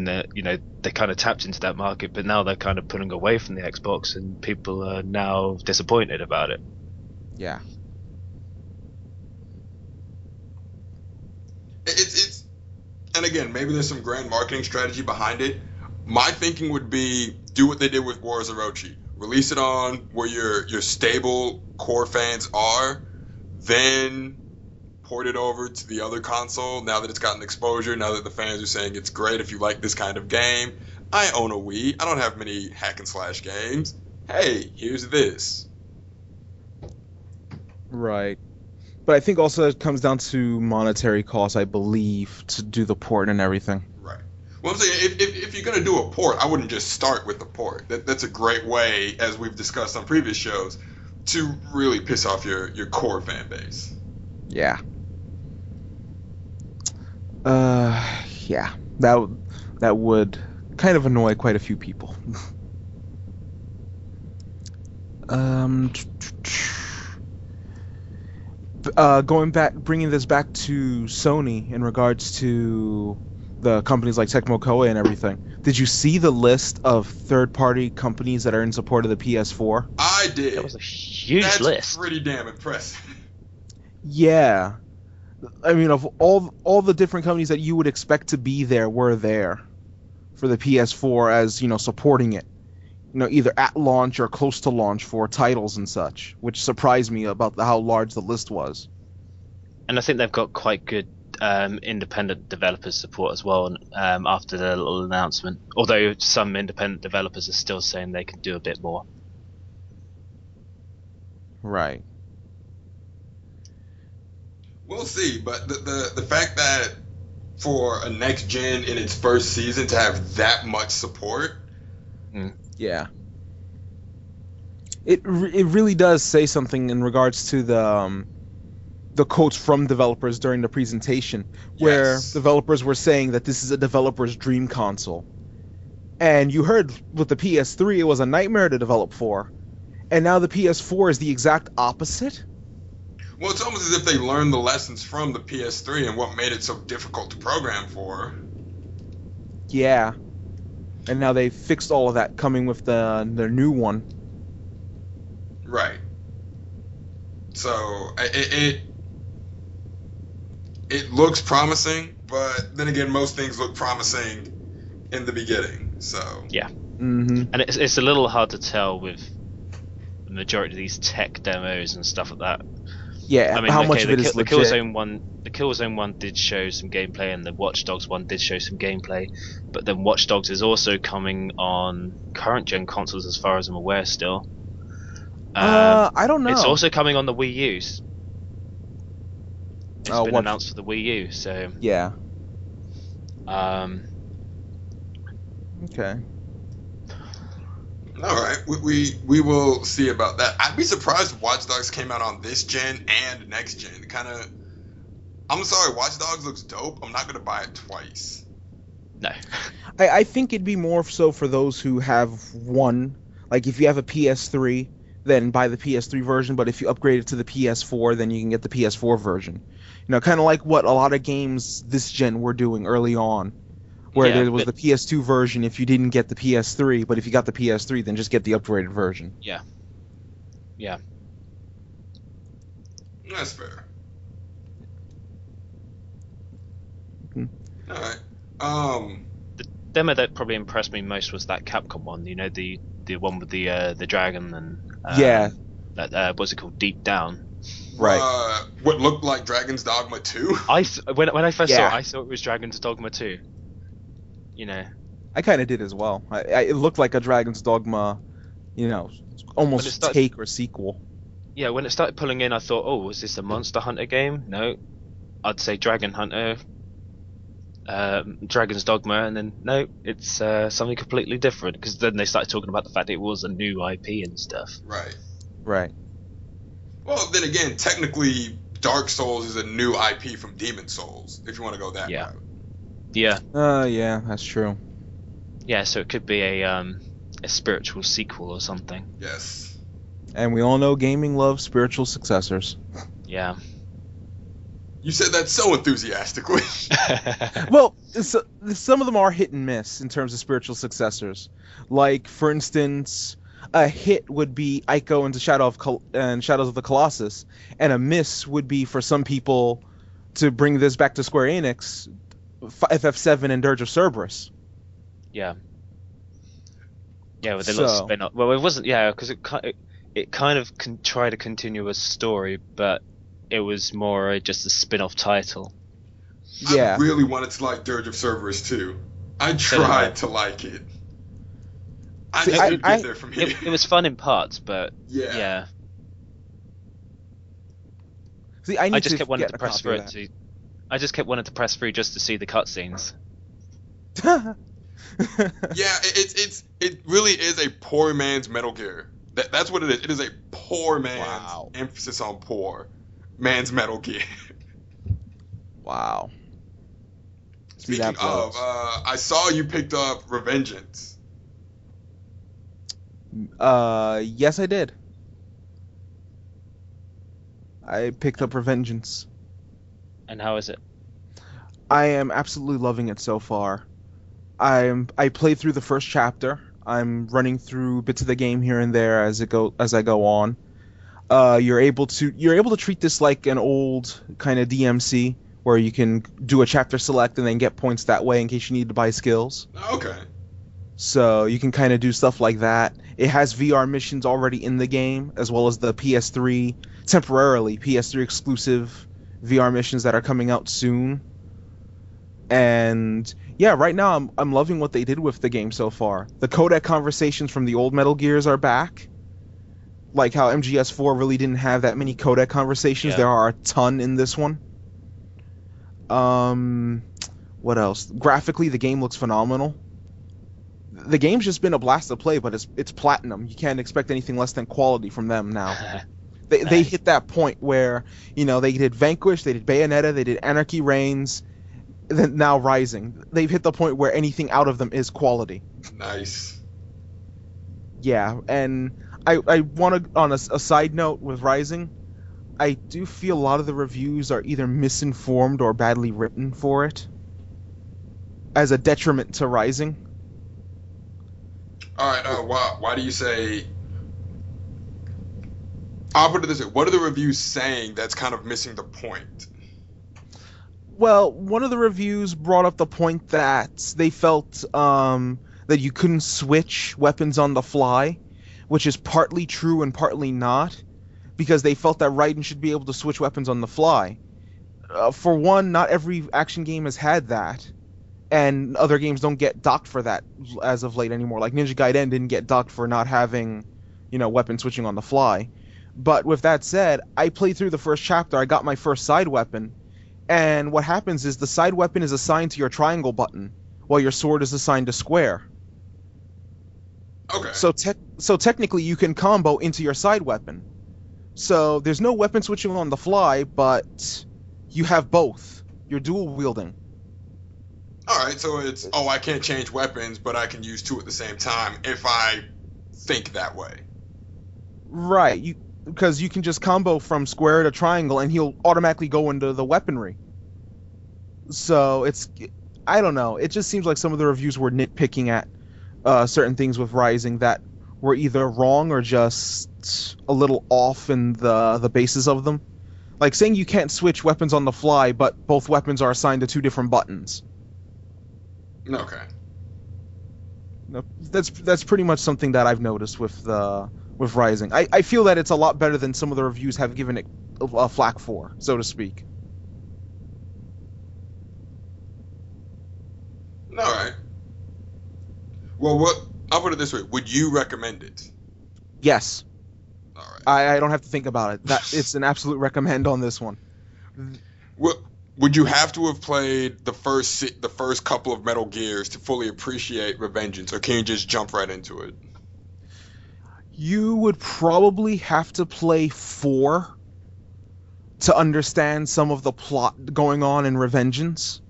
they kind of tapped into that market, but now they're kind of pulling away from the Xbox, and people are now disappointed about it. Yeah. It's and again, maybe there's some grand marketing strategy behind it. My thinking would be do what they did with War of Orochi. Release it on where your stable core fans are, then port it over to the other console now that it's gotten exposure, now that the fans are saying it's great if you like this kind of game. I own a Wii. I don't have many hack and slash games. Hey, here's this. Right. But I think also it comes down to monetary costs, I believe, to do the port and everything. Right. Well, I'm saying if you're going to do a port, I wouldn't just start with the port. That's a great way, as we've discussed on previous shows, to really piss off your core fan base. Yeah. Yeah. That would kind of annoy quite a few people. Bringing this back to Sony in regards to the companies like Tecmo Koei and everything. Did you see the list of third-party companies that are in support of the PS4? I did. That was a huge That's list. pretty damn impressive. Yeah. I mean, of all the different companies that you would expect to be there were there for the PS4 as, supporting it. Either at launch or close to launch for titles and such, which surprised me about how large the list was. And I think they've got quite good independent developers support as well after the little announcement. Although some independent developers are still saying they can do a bit more. Right. We'll see, but the fact that for a next gen in its first season to have that much support. Yeah. It really does say something in regards to the quotes from developers during the presentation, where Yes. developers were saying that this is a developer's dream console. And you heard with the PS3 it was a nightmare to develop for. And now the PS4 is the exact opposite? Well, it's almost as if they learned the lessons from the PS3 and what made it so difficult to program for. Yeah. And now they fixed all of that coming with their new one. Right. So it looks promising, but then again, most things look promising in the beginning. So Yeah. Mm-hmm. And it's a little hard to tell with the majority of these tech demos and stuff like that. Yeah, I mean, how much of it is the legit? Killzone one did show some gameplay, and the Watch Dogs one did show some gameplay. But then Watch Dogs is also coming on current gen consoles, as far as I'm aware, still. I don't know. It's also coming on the Wii U. It's been Watch- announced for the Wii U, so Yeah. um, Okay. all right, we will see about that. I'd be surprised if Watch Dogs came out on this gen and next gen. I'm sorry, Watch Dogs looks dope. I'm not gonna buy it twice. no. I think it'd be more so for those who have one. Like, if you have a PS3, then buy the PS3 version, but if you upgrade it to the PS4, then you can get the PS4 version. Kind of like what a lot of games this gen were doing early on, where Yeah, there was but- the PS2 version if you didn't get the PS3, but if you got the PS3, then just get the upgraded version. Yeah. That's fair. Hmm. All right. The demo that probably impressed me most was that Capcom one. You know, the one with the dragon and Yeah. that what's it called? Deep Down. Right. What looked like Dragon's Dogma 2? When I first saw Yeah. it, I thought it was Dragon's Dogma 2. You know, I kind of did as well. It looked like a Dragon's Dogma, you know, When it almost starts- take or sequel. yeah. When it started pulling in, I thought, oh, was this a Monster Hunter game? No, I'd say Dragon Hunter, Dragon's Dogma, and then no, it's something completely different. Because then they started talking about the fact it was a new IP and stuff. Right. Right. Well, then again, technically, Dark Souls is a new IP from Demon Souls, if you want to go that Yeah. route. Yeah, Yeah, that's true. yeah. So it could be a spiritual sequel or something. Yes. And we all know gaming loves spiritual successors. Yeah. You said that so enthusiastically. Well, some of them are hit and miss in terms of spiritual successors. Like, for instance, a hit would be Ico and Shadows of the Colossus, and a miss would be for some people to bring this back to Square Enix, FF7 and Dirge of Cerberus. Yeah. Yeah, with a little So- spin off. Well, it wasn't. Yeah, because it kind of tried to continue a story, but it was more just a spin-off title. Yeah. I really wanted to like Dirge of Cerberus too. I did I. tried to like it. I See, just didn't I- get there from here. It was fun in parts, but Yeah. yeah, See, I need I just to kept wanting get to a press copy through of it. I just kept wanting to press through just to see the cutscenes. that. Yeah, it really is a poor man's Metal Gear. That's what it is. It is a poor man's Wow. emphasis on poor man's Metal Gear. Wow. See, Speaking that of, blows. I saw you picked up Revengeance. Yes, I did. I picked up Revengeance. And how is it? I am absolutely loving it so far. I played through the first chapter. I'm running through bits of the game here and there as I go on. You're able to treat this like an old kind of DMC where you can do a chapter select and then get points that way in case you need to buy skills. Okay. So you can kind of do stuff like that. It has VR missions already in the game, as well as the temporarily PS3 exclusive VR missions that are coming out soon. And yeah, right now I'm loving what they did with the game so far. The codec conversations from the old Metal Gears are back. Like how MGS4 really didn't have that many codec conversations. Yeah. There are a ton in this one. What else? Graphically, the game looks phenomenal. The game's just been a blast to play, but it's platinum. You can't expect anything less than quality from them now. They Nice. hit that point where, they did Vanquish, they did Bayonetta, they did Anarchy Reigns, then now Rising. They've hit the point where anything out of them is quality. Nice. Yeah, and I want to, on a side note with Rising, I do feel a lot of the reviews are either misinformed or badly written for it, as a detriment to Rising. All right. Why do you say? I'll put it this way: what are the reviews saying that's kind of missing the point? Well, one of the reviews brought up the point that they felt that you couldn't switch weapons on the fly, which is partly true and partly not, because they felt that Raiden should be able to switch weapons on the fly. For one, not every action game has had that, and other games don't get docked for that as of late anymore. Like Ninja Gaiden didn't get docked for not having, weapon switching on the fly. But with that said, I played through the first chapter, I got my first side weapon, and what happens is the side weapon is assigned to your triangle button, while your sword is assigned to square. Okay. So technically you can combo into your side weapon. So there's no weapon switching on the fly, but you have both. You're dual wielding. All right. So it's I can't change weapons, but I can use two at the same time if I think that way. Right, because you can just combo from square to triangle and he'll automatically go into the weaponry. So I don't know. It just seems like some of the reviews were nitpicking at certain things with Rising that were either wrong or just a little off in the basis of them. Like saying you can't switch weapons on the fly, but both weapons are assigned to 2 different buttons. Okay. No, that's pretty much something that I've noticed with Rising. I feel that it's a lot better than some of the reviews have given it flack for, so to speak. All right. Well, I'll put it this way: would you recommend it? Yes. All right. I don't have to think about it. It's an absolute recommend on this one. Would you have to have played the first couple of Metal Gears to fully appreciate Revengeance, or can you just jump right into it? You would probably have to play 4 to understand some of the plot going on in Revengeance,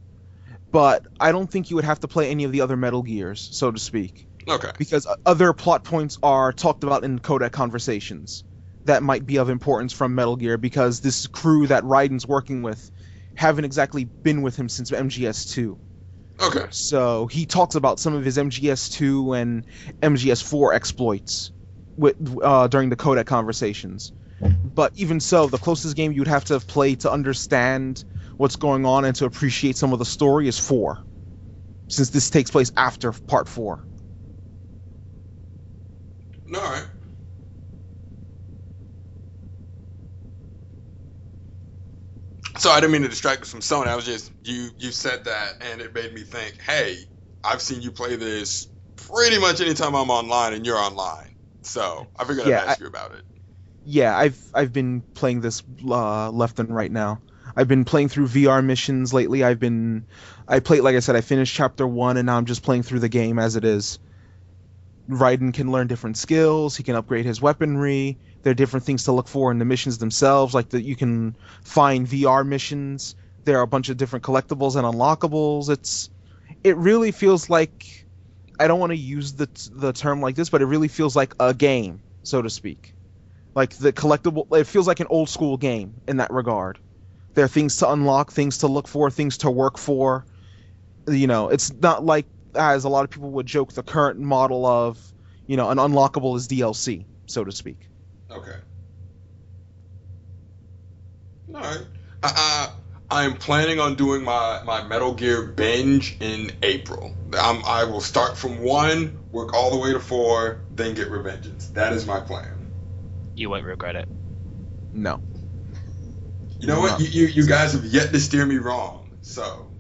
but I don't think you would have to play any of the other Metal Gears, so to speak. Okay. Because other plot points are talked about in codec conversations that might be of importance from Metal Gear, because this crew that Raiden's working with haven't exactly been with him since MGS2. Okay. So he talks about some of his MGS2 and MGS4 exploits during the codec conversations. But even so, the closest game you'd have to play to understand what's going on and to appreciate some of the story is 4, since this takes place after Part 4. All right. So I didn't mean to distract us from Sony. I was just you said that, and it made me think. Hey, I've seen you play this pretty much anytime I'm online, and you're online. So I figured I'd ask you about it. Yeah, I've been playing this left and right now. I've been playing through VR missions lately. I played, like I said, I finished Chapter 1, and now I'm just playing through the game as it is. Raiden can learn different skills. He can upgrade his weaponry. There are different things to look for in the missions themselves, like that you can find VR missions. There are a bunch of different collectibles and unlockables. It really feels like, I don't want to use the term like this, but it really feels like a game, so to speak. Like the collectible, it feels like an old school game in that regard. There are things to unlock, things to look for, things to work for. You know, it's not like, as a lot of people would joke, the current model of, an unlockable is DLC, so to speak. Okay. All right. I'm planning on doing my Metal Gear binge in April. I will start from 1, work all the way to 4, then get Revengeance. That is my plan. You won't regret it. No. You know what? You guys have yet to steer me wrong. So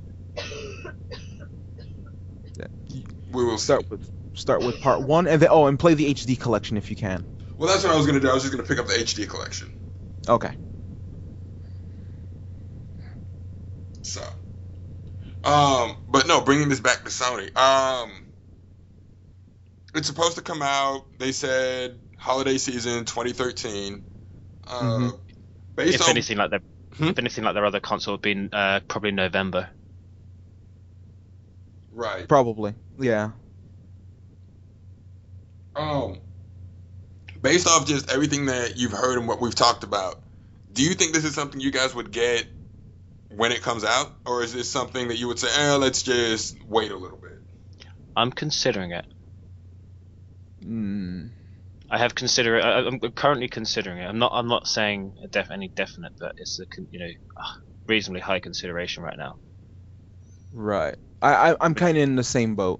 we will start with Part 1, and then and play the HD collection if you can. Well, that's what I was gonna do. I was just gonna pick up the HD collection. Okay. So, but no, bringing this back to Sony. It's supposed to come out. They said holiday season 2013. Based if on anything like their other console, would been probably November. Right. Probably. Yeah. Based off just everything that you've heard and what we've talked about, do you think this is something you guys would get when it comes out, or is this something that you would say, let's just wait a little bit? I'm considering it. I have I'm currently considering it. I'm not saying any definite, but it's a reasonably high consideration right now. Right. I'm kind of in the same boat.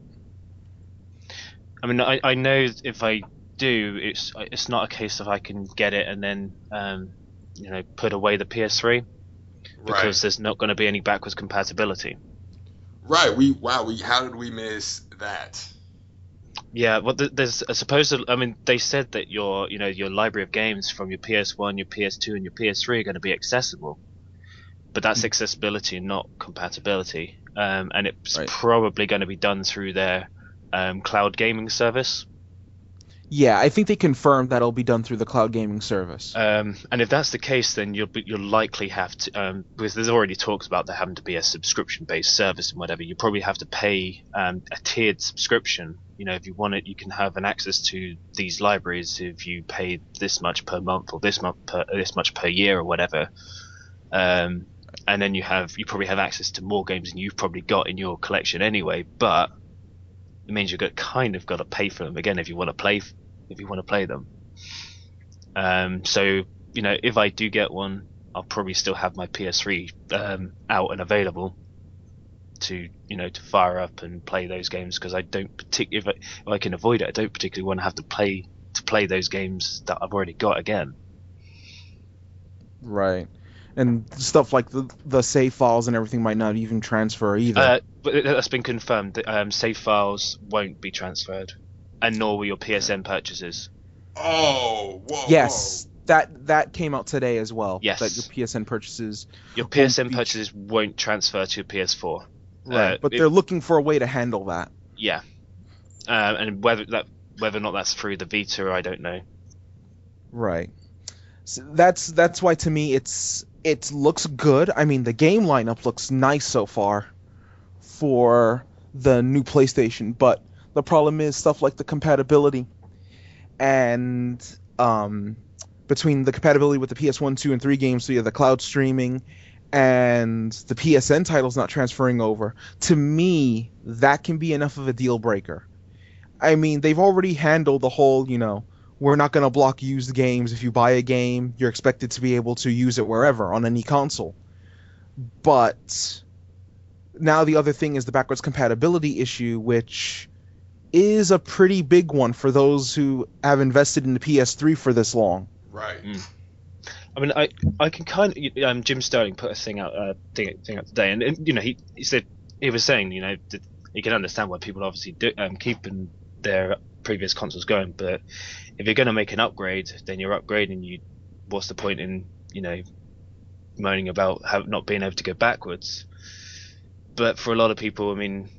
I mean, I know if I do, it's not a case of I can get it and then put away the PS3, because there's not going to be any backwards compatibility. Right. How did we miss that? Yeah. Well, there's they said that your library of games from your PS1, your PS2, and your PS3 are going to be accessible, but that's accessibility and not compatibility. And it's probably going to be done through their cloud gaming service. Yeah, I think they confirmed that it'll be done through the cloud gaming service. And if that's the case, then you'll likely have to, because there's already talks about there having to be a subscription-based service and whatever. You probably have to pay a tiered subscription. If you want it, you can have an access to these libraries if you pay this much per month or this much per year or whatever. and then you probably have access to more games than you've probably got in your collection anyway. But it means you've kind of got to pay for them again if you want to play them. So if I do get one, I'll probably still have my PS3 out and available to fire up and play those games, because I don't particularly, if I can avoid it, I don't particularly want to have to play those games that I've already got again. Right. And stuff like the save files and everything might not even transfer either. But that's been confirmed. Save files won't be transferred, and nor will your PSN purchases. Oh, whoa. Yes, that came out today as well. Yes. That your PSN purchases. Your PSN purchases won't transfer to your PS4. Right, but they're looking for a way to handle that. Yeah. And whether or not that's through the Vita, I don't know. Right. So that's why to me it looks good. I mean, the game lineup looks nice so far for the new PlayStation, but the problem is stuff like the compatibility and between the compatibility with the PS1, 2, and 3 games, so you have the cloud streaming and the PSN titles not transferring over. To me, that can be enough of a deal breaker. I mean, they've already handled the whole, we're not going to block used games. If you buy a game, you're expected to be able to use it wherever on any console. But now the other thing is the backwards compatibility issue, which is a pretty big one for those who have invested in the PS3 for this long. Right. I mean, I can kind of. Jim Sterling put a thing out today, and he said, he was saying, that you can understand why people obviously do keeping their previous consoles going, but if you're going to make an upgrade, then you're upgrading. What's the point in moaning about not being able to go backwards? But for a lot of people, I mean,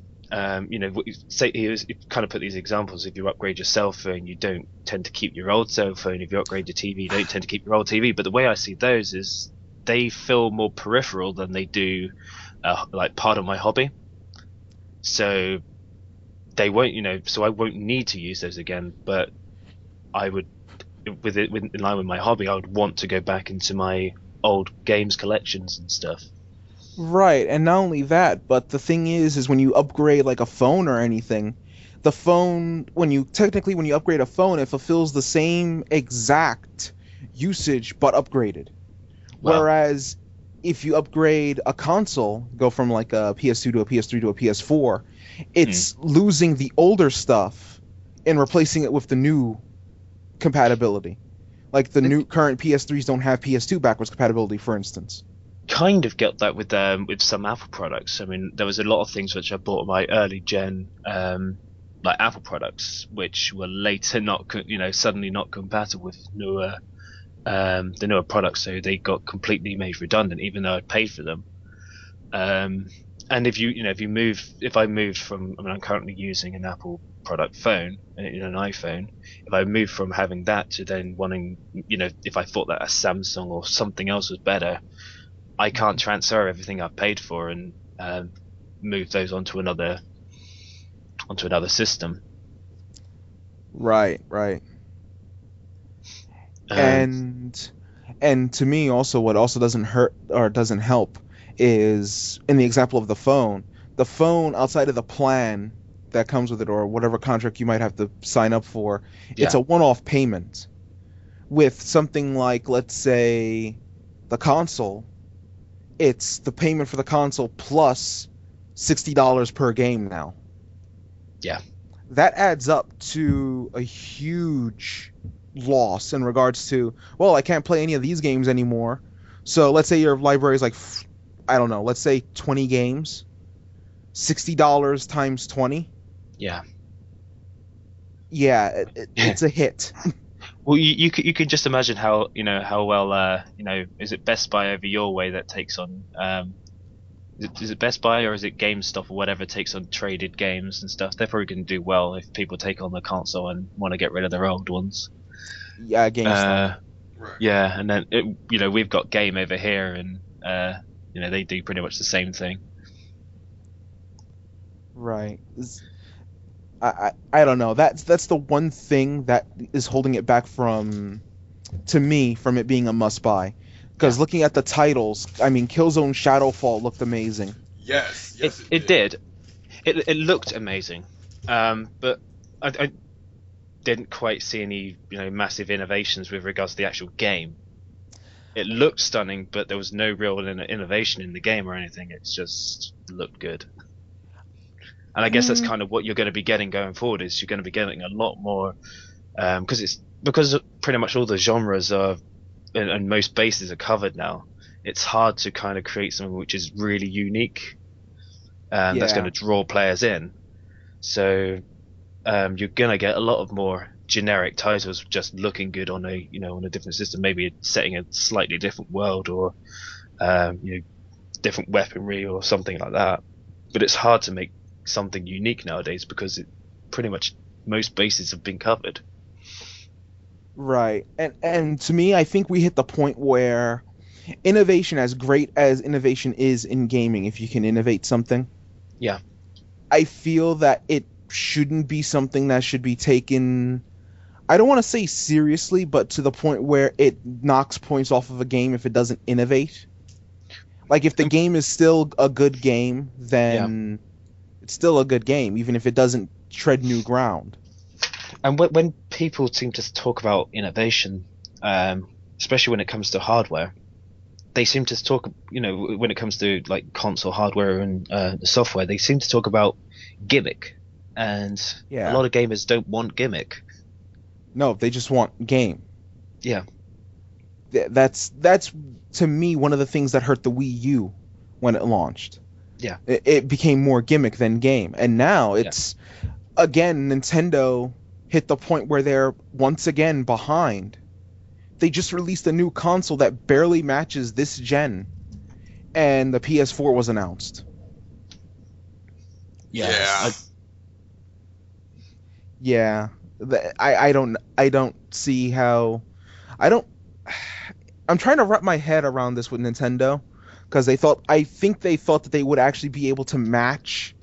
say he kind of put these examples. If you upgrade your cell phone, you don't tend to keep your old cell phone. If you upgrade your TV, you don't tend to keep your old TV. But the way I see those is they feel more peripheral than they do like part of my hobby. So they won't, so I won't need to use those again. But I would, in line with my hobby, I would want to go back into my old games collections and stuff. Right, and not only that, but the thing is when you upgrade like a phone or anything, the phone, when you upgrade a phone, it fulfills the same exact usage but upgraded. Wow. Whereas if you upgrade a console, go from like a PS2 to a PS3 to a PS4, it's losing the older stuff and replacing it with the new compatibility. Like the new current PS3s don't have PS2 backwards compatibility, for instance. Kind of get that with some Apple products. I mean, there was a lot of things which I bought on my early gen like Apple products, which were later suddenly not compatible with the newer products, so they got completely made redundant, even though I'd paid for them. And if I moved from, I mean, I'm currently using an Apple product phone, an iPhone. If I moved from having that to then wanting, if I thought that a Samsung or something else was better, I can't transfer everything I've paid for and move those onto another system. Right. And to me also, what also doesn't hurt or doesn't help is, in the example of the phone outside of the plan that comes with it or whatever contract you might have to sign up for, it's a one-off payment. With something like, let's say, the console, it's the payment for the console plus $60 per game now. Yeah. That adds up to a huge loss in regards to, well, I can't play any of these games anymore. So let's say your library is like, I don't know, let's say 20 games. $60 times 20. Yeah. Yeah, it's a hit. Well, you can just imagine how well is it Best Buy over your way that takes on is it Best Buy or is it GameStop or whatever takes on traded games and stuff? They're probably going to do well if people take on the console and want to get rid of their old ones. Yeah, GameStop. Right. Yeah, and then we've got Game over here, and they do pretty much the same thing. Right. I don't know. That's the one thing that is holding it back from it being a must buy. Because looking at the titles, I mean, Killzone Shadowfall looked amazing. Yes, It did. It looked amazing, but I didn't quite see any massive innovations with regards to the actual game. It looked stunning, but there was no real innovation in the game or anything. It just looked good. And I guess that's kind of what you're going to be getting going forward. Is you're going to be getting a lot more, because pretty much all the genres are and most bases are covered now. It's hard to kind of create something which is really unique, that's going to draw players in. So you're going to get a lot of more generic titles just looking good on a on a different system, maybe setting a slightly different world or different weaponry or something like that. But it's hard to make something unique nowadays because pretty much most bases have been covered. Right. And to me, I think we hit the point where innovation, as great as innovation is in gaming, if you can innovate something, I feel that it shouldn't be something that should be taken, I don't want to say seriously, but to the point where it knocks points off of a game if it doesn't innovate. Like, if the game is still a good game, then it's still a good game, even if it doesn't tread new ground. And when people seem to talk about innovation, especially when it comes to hardware, they seem to talk, when it comes to like console hardware and the software, they seem to talk about gimmick. And a lot of gamers don't want gimmick. No, they just want game. Yeah. That's to me one of the things that hurt the Wii U when it launched. Yeah. It became more gimmick than game. And now it's, again, Nintendo hit the point where they're once again behind. They just released a new console that barely matches this gen, and the PS4 was announced. I don't see how. I'm trying to wrap my head around this with Nintendo, because I think they thought that they would actually be able to match,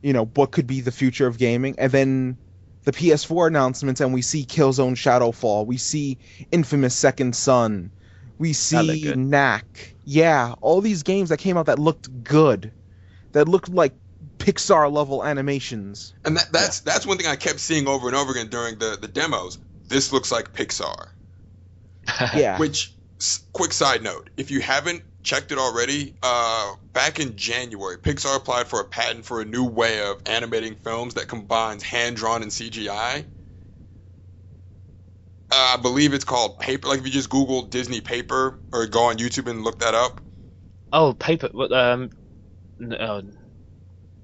what could be the future of gaming, and then the PS4 announcements, and we see Killzone Shadowfall, we see Infamous Second Son, we see Knack. Yeah, all these games that came out that looked good, that looked like Pixar level animations. And that's one thing I kept seeing over and over again during the demos. This looks like Pixar. Yeah. Which, quick side note, if you haven't checked it already, back in January, Pixar applied for a patent for a new way of animating films that combines hand-drawn and CGI. I believe it's called Paper. Like, if you just Google Disney Paper or go on YouTube and look that up. Oh, Paper.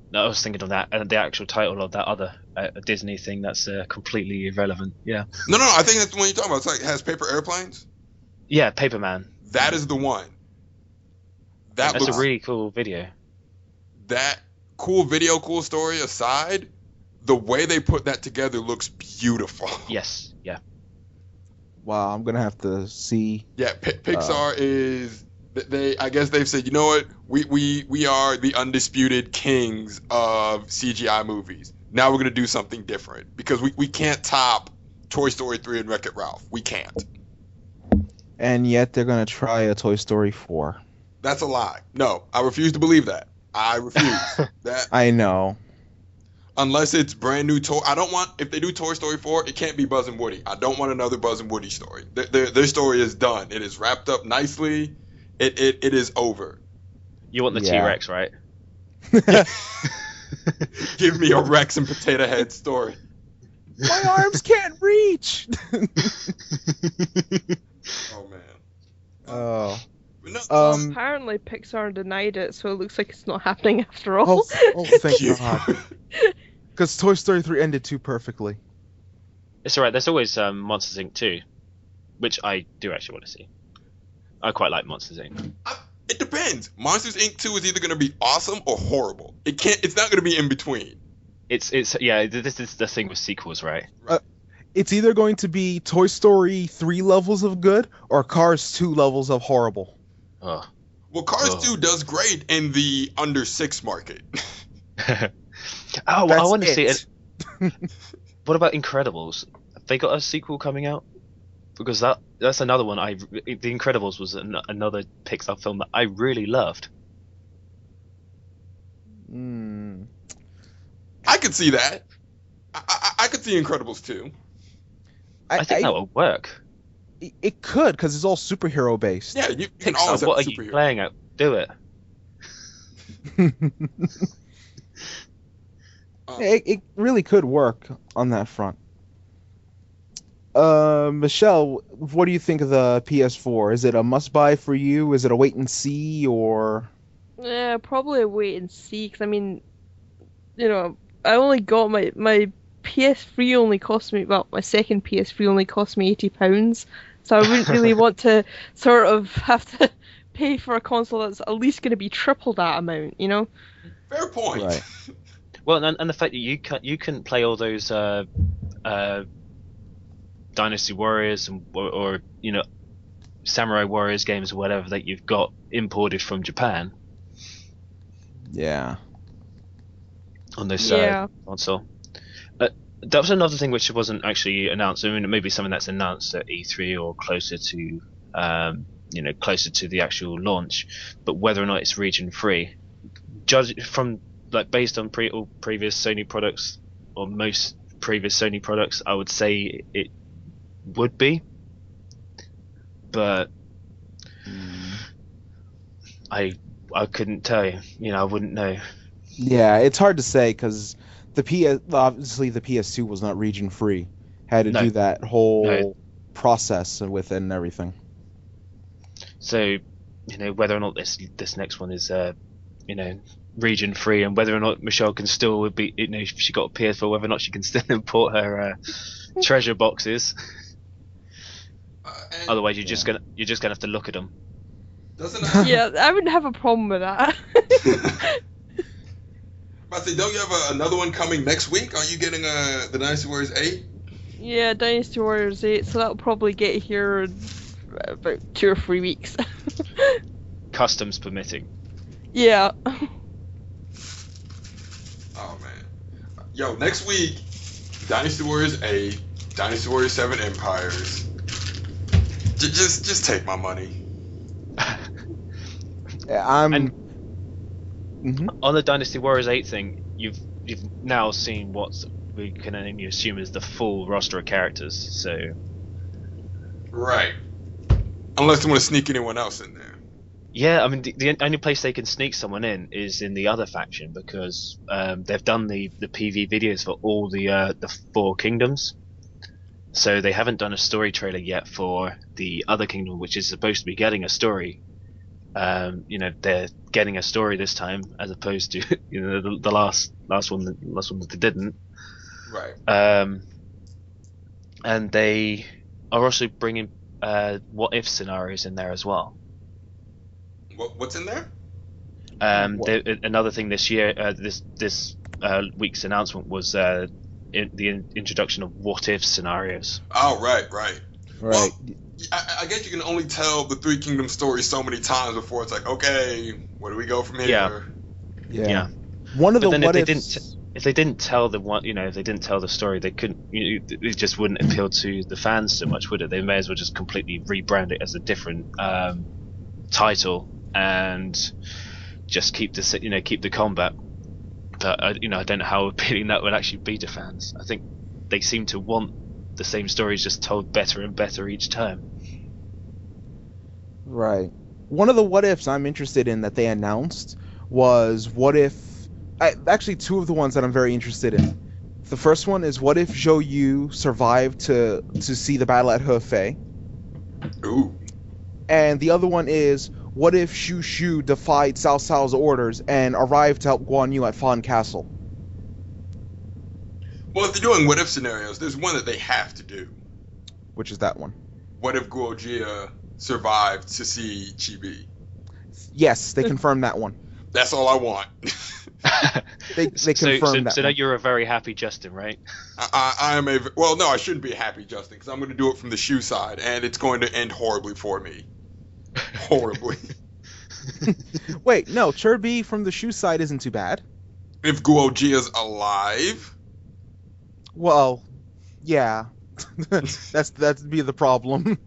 No, I was thinking of that, the actual title of that other Disney thing that's completely irrelevant. Yeah. No, I think that's the one you're talking about. It's like, it has paper airplanes. Yeah, Paper Man. That is the one. That's a really cool video. That cool video, cool story aside, the way they put that together looks beautiful. Yes, yeah. Wow, I'm gonna have to see. Yeah, Pixar is. I guess they've said, you know what? We are the undisputed kings of CGI movies. Now we're gonna do something different because we can't top Toy Story 3 and Wreck-It Ralph. We can't. And yet they're gonna try a Toy Story 4. That's a lie. No, I refuse to believe that. I refuse. That. I know. Unless it's brand new toy. I don't want, if they do Toy Story 4, it can't be Buzz and Woody. I don't want another Buzz and Woody story. Their story is done. It is wrapped up nicely. It is over. You want the T-Rex, right? Give me a Rex and Potato Head story. My arms can't reach. Oh man. Oh. No, apparently Pixar denied it, so it looks like it's not happening after all. Oh thank God. Because Toy Story 3 ended too perfectly. It's alright. There's always Monsters Inc. 2, which I do actually want to see. I quite like Monsters Inc. It depends. Monsters Inc. 2 is either going to be awesome or horrible. It's not going to be in between. This is the thing with sequels, right? It's either going to be Toy Story 3 levels of good or Cars 2 levels of horrible. Oh. Well, Cars 2 does great in the under 6 market. I want to see it. What about Incredibles? Have they got a sequel coming out? Because that that's another one. The Incredibles was another Pixar film that I really loved. Hmm. I could see that. I could see Incredibles too. I think that would work. It could, because it's all superhero based. Yeah, you can always Pixar, have what a are you superhero. playing at? Do it. It really could work on that front. Michelle, what do you think of the PS4? Is it a must buy for you? Is it a wait and see, or? Yeah, probably a wait and see, because I mean, I only got my PS3 only cost me, well, my second PS3 only cost me £80, so I wouldn't really want to sort of have to pay for a console that's at least going to be triple that amount, you know? Fair point. Right. Well, and the fact that you can play all those Dynasty Warriors or Samurai Warriors games or whatever that you've got imported from Japan Yeah. on this Yeah. console. That was another thing which wasn't actually announced. I mean, it may be something that's announced at E3 or closer to closer to the actual launch, but whether or not it's region free, judge from based on previous Sony products or most previous Sony products, I would say it would be, but I couldn't tell you. I wouldn't know. Yeah, it's hard to say because obviously the PS2 was not region free. Had to do that whole process with it and everything. So, whether or not this next one is region free, and whether or not Michelle can still be, if she got a PS4, whether or not she can still import her treasure boxes. Otherwise, you're just gonna have to look at them. Doesn't Yeah, I wouldn't have a problem with that. I say, don't you have another one coming next week? Are you getting the Dynasty Warriors 8? Yeah, Dynasty Warriors 8, so that'll probably get here in about 2 or 3 weeks. Customs permitting. Yeah. Oh man. Yo, next week, Dynasty Warriors 8, Dynasty Warriors 7 Empires. Just take my money. I'm. On the Dynasty Warriors 8 thing, you've now seen what we can only assume is the full roster of characters. So. Right. Unless they want to sneak anyone else in there. Yeah, I mean the only place they can sneak someone in is in the other faction because they've done the PV videos for all the 4 kingdoms. So they haven't done a story trailer yet for the other kingdom, which is supposed to be getting a story. They're getting a story this time, as opposed to the last one that they didn't. Right. And they are also bringing what if scenarios in there as well. What's in there? Another thing this year, this week's announcement was the introduction of what if scenarios. Oh, right. Well, I guess you can only tell the 3 Kingdoms story so many times before it's like, okay, where do we go from here? Yeah. One of the what ifs. If they didn't tell the one, if they didn't tell the story, they couldn't. It just wouldn't appeal to the fans so much, would it? They may as well just completely rebrand it as a different title and just keep the combat. But I don't know how appealing that would actually be to fans. I think they seem to want the same stories just told better and better each time. Right. One of the what ifs I'm interested in that they announced was what if. Actually, 2 of the ones that I'm very interested in. The first one is what if Zhou Yu survived to see the battle at Hefei. Ooh. And the other one is what if Shu Shu defied Cao Cao's orders and arrived to help Guan Yu at Fawn Castle. Well, if they're doing what if scenarios, there's one that they have to do. Which is that one? What if Guo Jia survived to see Chibi? Yes, they confirmed that one. That's all I want. They confirmed that. So now you're a very happy Justin, right? I am a well. No, I shouldn't be happy, Justin, because I'm going to do it from the Shu side, and it's going to end horribly for me. Horribly. Wait, no, Chirby from the Shu side isn't too bad. If Guo Jia's alive. Well, yeah, that'd be the problem.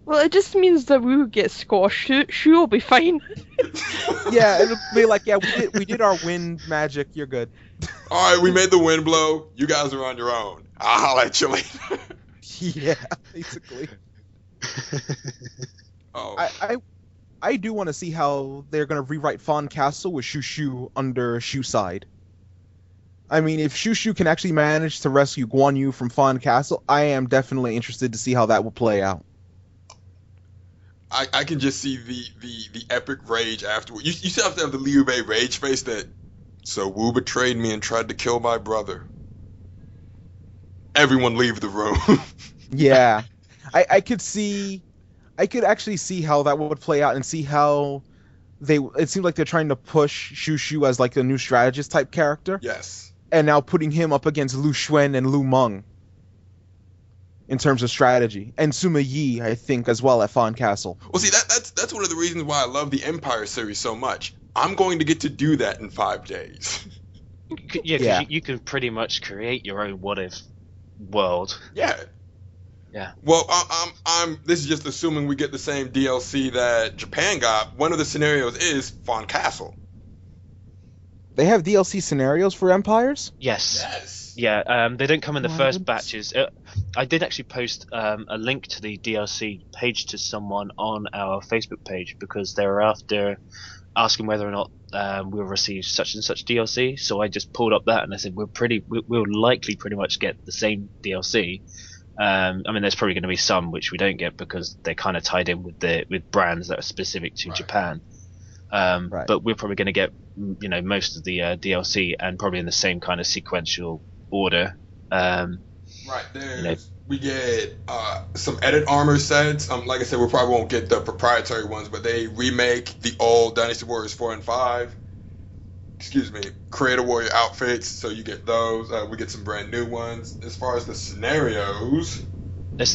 Well, it just means that we will get squashed. Shu will be fine. Yeah, it'll be like, yeah, we did our wind magic. You're good. All right, we made the wind blow. You guys are on your own. I'll holler at you later. Yeah, basically. Oh, I do want to see how they're gonna rewrite Fawn Castle with Shushu under Shu side. I mean, if Shushu can actually manage to rescue Guan Yu from Fawn Castle, I am definitely interested to see how that will play out. I can just see the epic rage afterward. You still have to have the Liu Bei rage face that. So Wu betrayed me and tried to kill my brother. Everyone leave the room. Yeah, I could actually see how that would play out and see how it seems like they're trying to push Shushu as like a new strategist type character, Yes. and now putting him up against Lu Xuen and Lu Meng in terms of strategy, and Sima Yi, I think, as well at Fawn Castle. Well, see, that's one of the reasons why I love the Empire series so much. I'm going to get to do that in 5 days. Yeah, Yeah. because you can pretty much create your own what if world. Yeah. Yeah. Well, I'm. This is just assuming we get the same DLC that Japan got. One of the scenarios is Fawn Castle. They have DLC scenarios for Empires? Yes. Yes. Yeah, they don't come in the What? first batches. I did actually post a link to the DLC page to someone on our Facebook page because they were after asking whether or not we'll receive such and such DLC. So I just pulled up that and I said we'll likely pretty much get the same DLC. I mean, there's probably going to be some which we don't get because they're kind of tied in with brands that are specific to Right. Japan. Right. But we're probably going to get most of the DLC and probably in the same kind of sequential order. Right. We get some edit armor sets. Like I said, we probably won't get the proprietary ones, but they remake the old Dynasty Warriors 4 and 5. Excuse me, Creator Warrior outfits, so you get those. We get some brand new ones. As far as the scenarios,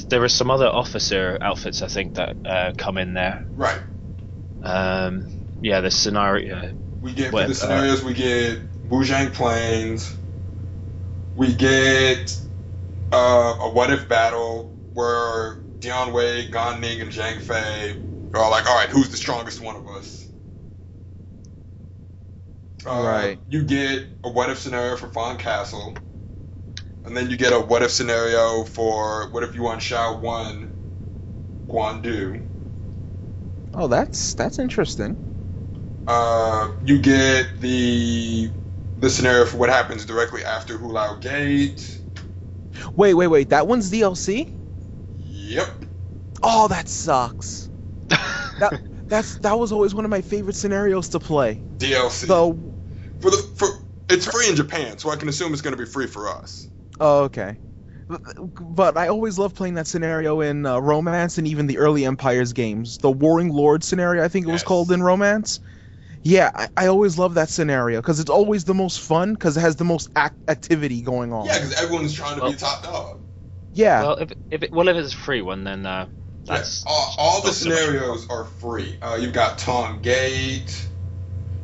There are some other officer outfits I think that come in there. right? Yeah, the scenario. We get for What, the scenarios, we get Wuzhang Plains. We get a what if battle where Dion Wei, Gan Ning, and Zhang Fei are all like, all right, who's the strongest one of us? Right. You get a what if scenario for Fawn Castle, and then you get a what if scenario for what if you want Shao 1 Guandu. Oh, that's interesting. You get the scenario for what happens directly after Hulao Gate. Wait. That one's DLC? Yep. Oh, that sucks. That was always one of my favorite scenarios to play. DLC. So, It's free in Japan, so I can assume it's going to be free for us. oh, okay. But I always loved playing that scenario in Romance and even the early Empires games. The Warring Lord scenario, I think it was Yes. called in Romance. Yeah, I always love that scenario because it's always the most fun because it has the most activity going on. Yeah, because everyone's trying to Well- be top dog. Yeah. Well, if it's a free one, then that's All the not so much. scenarios are free. You've got Tong Gate,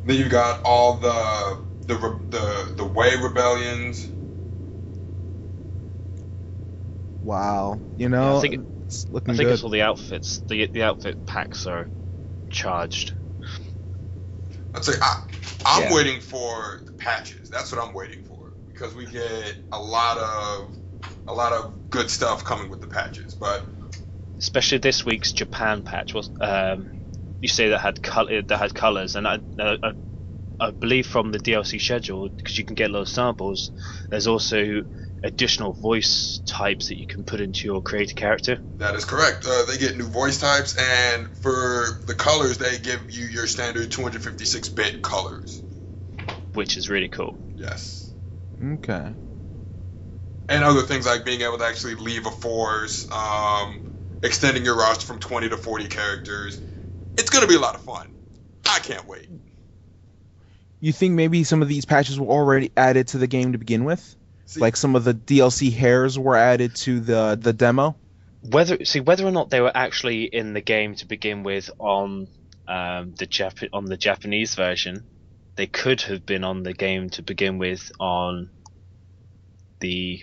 then you've got all the Wei rebellions. Wow. I think it's looking I think good. it's all the outfits. The outfit packs are charged. I'd say I'm Yeah. waiting for the patches. That's what I'm waiting for because we get a lot of good stuff coming with the patches. But Especially this week's Japan patch was. You say that had colors, and I believe from the DLC schedule, because you can get little samples. There's also additional voice types that you can put into your creator character. that is correct. They get new voice types, and for the colors, they give you your standard 256-bit colors. Which is really cool. Yes. Okay. And other things like being able to actually leave a force, extending your roster from 20 to 40 characters. It's going to be a lot of fun. I can't wait. You think maybe some of these patches were already added to the game to begin with? See, Like some of the DLC hairs were added to the demo? Whether or not they were actually in the game to begin with on the Japanese version, they could have been on the game to begin with on the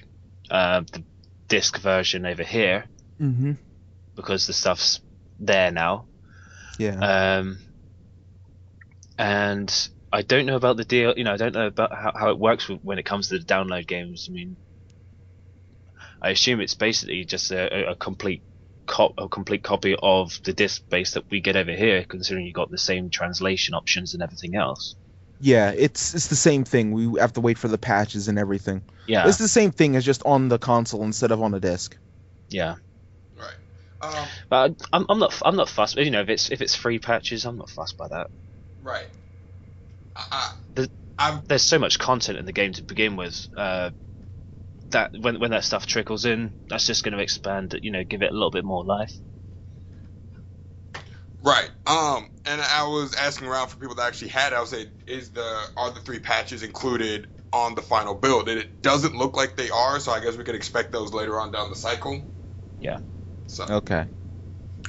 disc version over here, Mm-hmm. because the stuff's there now. Yeah. And I don't know about the deal. I don't know about how it works when it comes to the download games. I mean, I assume it's basically just a complete copy of the disc base that we get over here, considering you got the same translation options and everything else. Yeah, it's the same thing. We have to wait for the patches and everything. Yeah, It's the same thing as just on the console instead of on the disc. yeah. Right. But I'm not fussed. If it's free patches, I'm not fussed by that. Right. There's so much content in the game to begin with. That when that stuff trickles in, that's just going to expand. Give it a little bit more life. Right. And I was asking around for people that actually had it. I was saying, are the 3 patches included on the final build? And it doesn't look like they are, so I guess we could expect those later on down the cycle. Yeah. So Okay.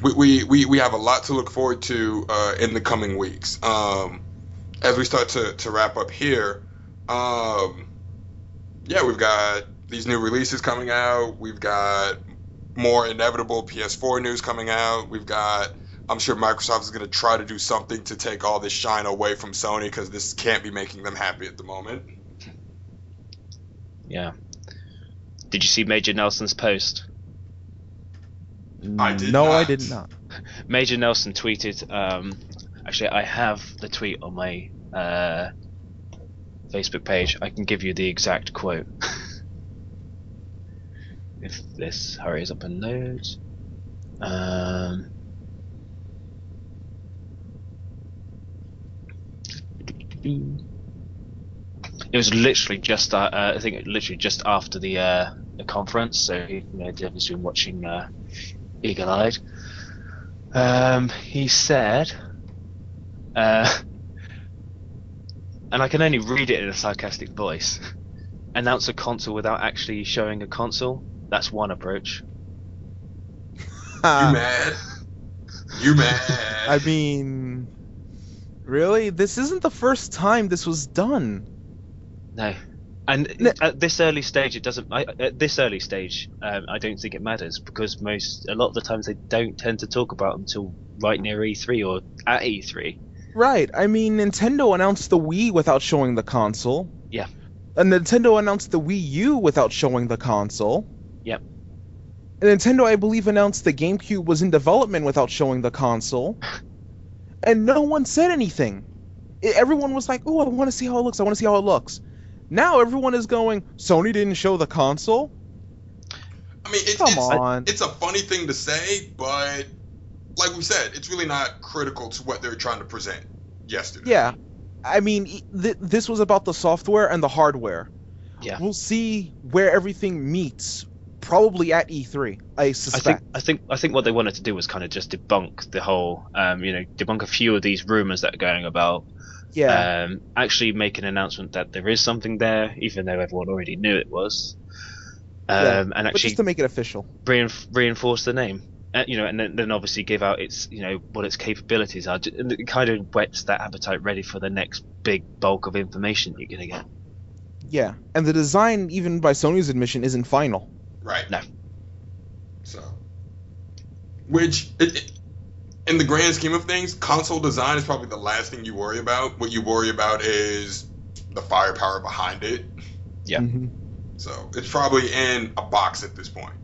we have a lot to look forward to in the coming weeks. As we start to wrap up here, we've got these new releases coming out. We've got more inevitable PS4 news coming out. I'm sure Microsoft is going to try to do something to take all this shine away from Sony, because this can't be making them happy at the moment. Yeah. Did you see Major Nelson's post? I did No, not. I did not. Major Nelson tweeted. Actually, I have the tweet on my Facebook page. I can give you the exact quote. If this hurries up and loads. It was literally just, I think, literally just after the conference. So Devin's been watching eagle-eyed. He said, and I can only read it in a sarcastic voice. Announce a console without actually showing a console. That's one approach. You mad? You mad? I mean, really? This isn't the first time this was done. No. And at this early stage, it doesn't. At this early stage, I don't think it matters, because a lot of the times they don't tend to talk about them until right near E3 or at E3. Right. I mean, Nintendo announced the Wii without showing the console. Yeah. And Nintendo announced the Wii U without showing the console. Yep. And Nintendo, I believe, announced the GameCube was in development without showing the console. And no one said anything. Everyone was like, "Oh, I want to see how it looks. I want to see how it looks." Now everyone is going, Sony didn't show the console? I mean, it's a funny thing to say, but like we said, it's really not critical to what they're trying to present yesterday. Yeah. I mean, this was about the software and the hardware. Yeah. We'll see where everything meets, probably at E3, I suspect. I think what they wanted to do was kind of just debunk the whole, debunk a few of these rumors that are going about. Yeah. Actually make an announcement that there is something there, even though everyone already knew it was. And but actually just to make it official. Reinforce the name. And then obviously give out its, what its capabilities are. And it kind of whets that appetite ready for the next big bulk of information you're going to get. Yeah. And the design, even by Sony's admission, isn't final. Right. No. So, which, in the grand scheme of things, console design is probably the last thing you worry about. What you worry about is the firepower behind it. Yeah. Mm-hmm. So it's probably in a box at this point.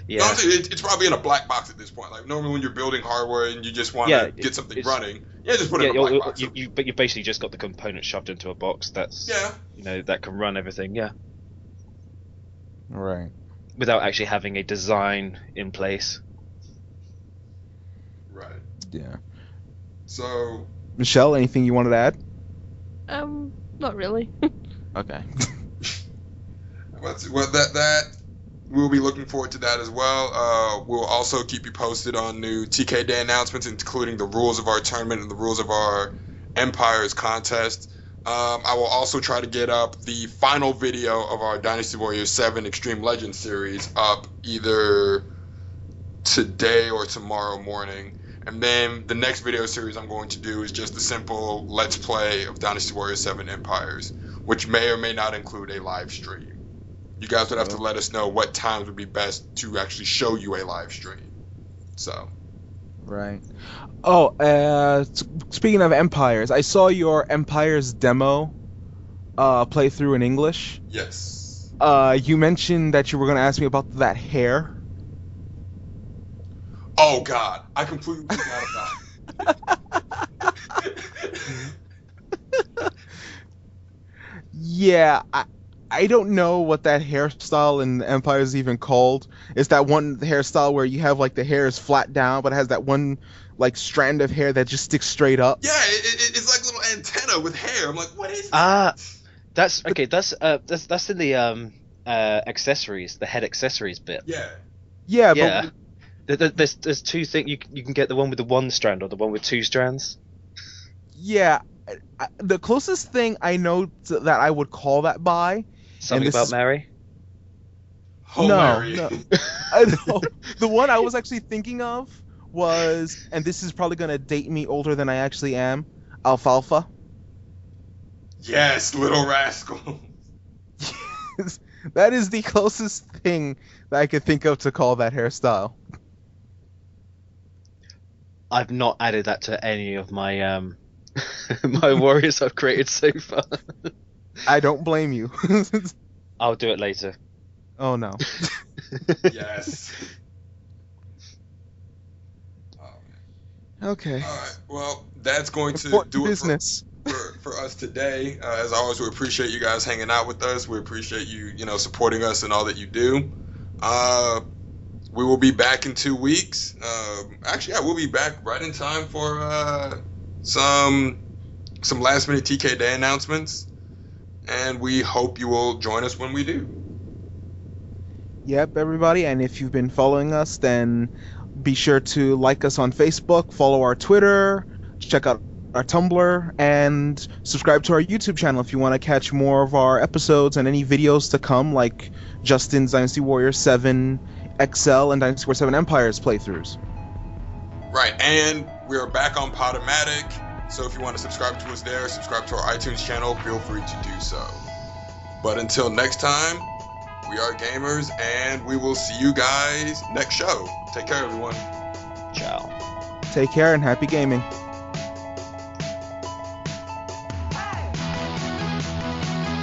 Yeah. No, it's probably in a black box at this point. Like normally when you're building hardware and you just want to get something running, just put it in a black box. But you've basically just got the components shoved into a box that's that can run everything. Yeah. Right. Without actually having a design in place. Right. Yeah. So, Michelle, anything you wanted to add? Not really. Okay. well, that we'll be looking forward to that as well. We'll also keep you posted on new TK Day announcements, including the rules of our tournament and the rules of our Empires contest. I will also try to get up the final video of our Dynasty Warriors 7 Extreme Legends series up either today or tomorrow morning. And then the next video series I'm going to do is just a simple Let's Play of Dynasty Warriors 7 Empires, which may or may not include a live stream. You guys would have to let us know what times would be best to actually show you a live stream. So. Right. Oh, speaking of Empires, I saw your Empires demo playthrough in English. Yes. You mentioned that you were going to ask me about that hair. Oh God, I completely forgot about it. Yeah, I don't know what that hairstyle in Empire is even called. It's that one hairstyle where you have like the hair is flat down, but it has that one like strand of hair that just sticks straight up. Yeah, it's like a little antenna with hair. I'm like, what is that? Ah, that's okay. That's in the accessories, the head accessories bit. Yeah. Yeah, Yeah. There's two things you can get, the one with the one strand or the one with two strands. yeah, the closest thing I know that I would call that by, Something about Mary. Oh, Mary. no. I know. The one I was actually thinking of was, and this is probably gonna date me older than I actually am, alfalfa. Yes, little rascal. That is the closest thing that I could think of to call that hairstyle. I've not added that to any of my my warriors I've created so far. I don't blame you. I'll do it later. Oh no. Yes. Okay. All right. Well, that's going to Important do it business. for us today. As always, we appreciate you guys hanging out with us. We appreciate you, supporting us and all that you do. We will be back in 2 weeks. Actually, yeah, we'll be back right in time for some last minute TK Day announcements, and we hope you will join us when we do. Yep, everybody. And if you've been following us, then be sure to like us on Facebook, follow our Twitter, check out our Tumblr, and subscribe to our YouTube channel if you want to catch more of our episodes and any videos to come, like Justin's Dynasty Warriors 7 XL and Dynasty Warriors 7 Empires playthroughs. Right, and we are back on Podomatic, so if you want to subscribe to us there, subscribe to our iTunes channel, feel free to do so. But until next time, we are Gamers, and we will see you guys next show. Take care, everyone. Ciao. Take care and happy gaming.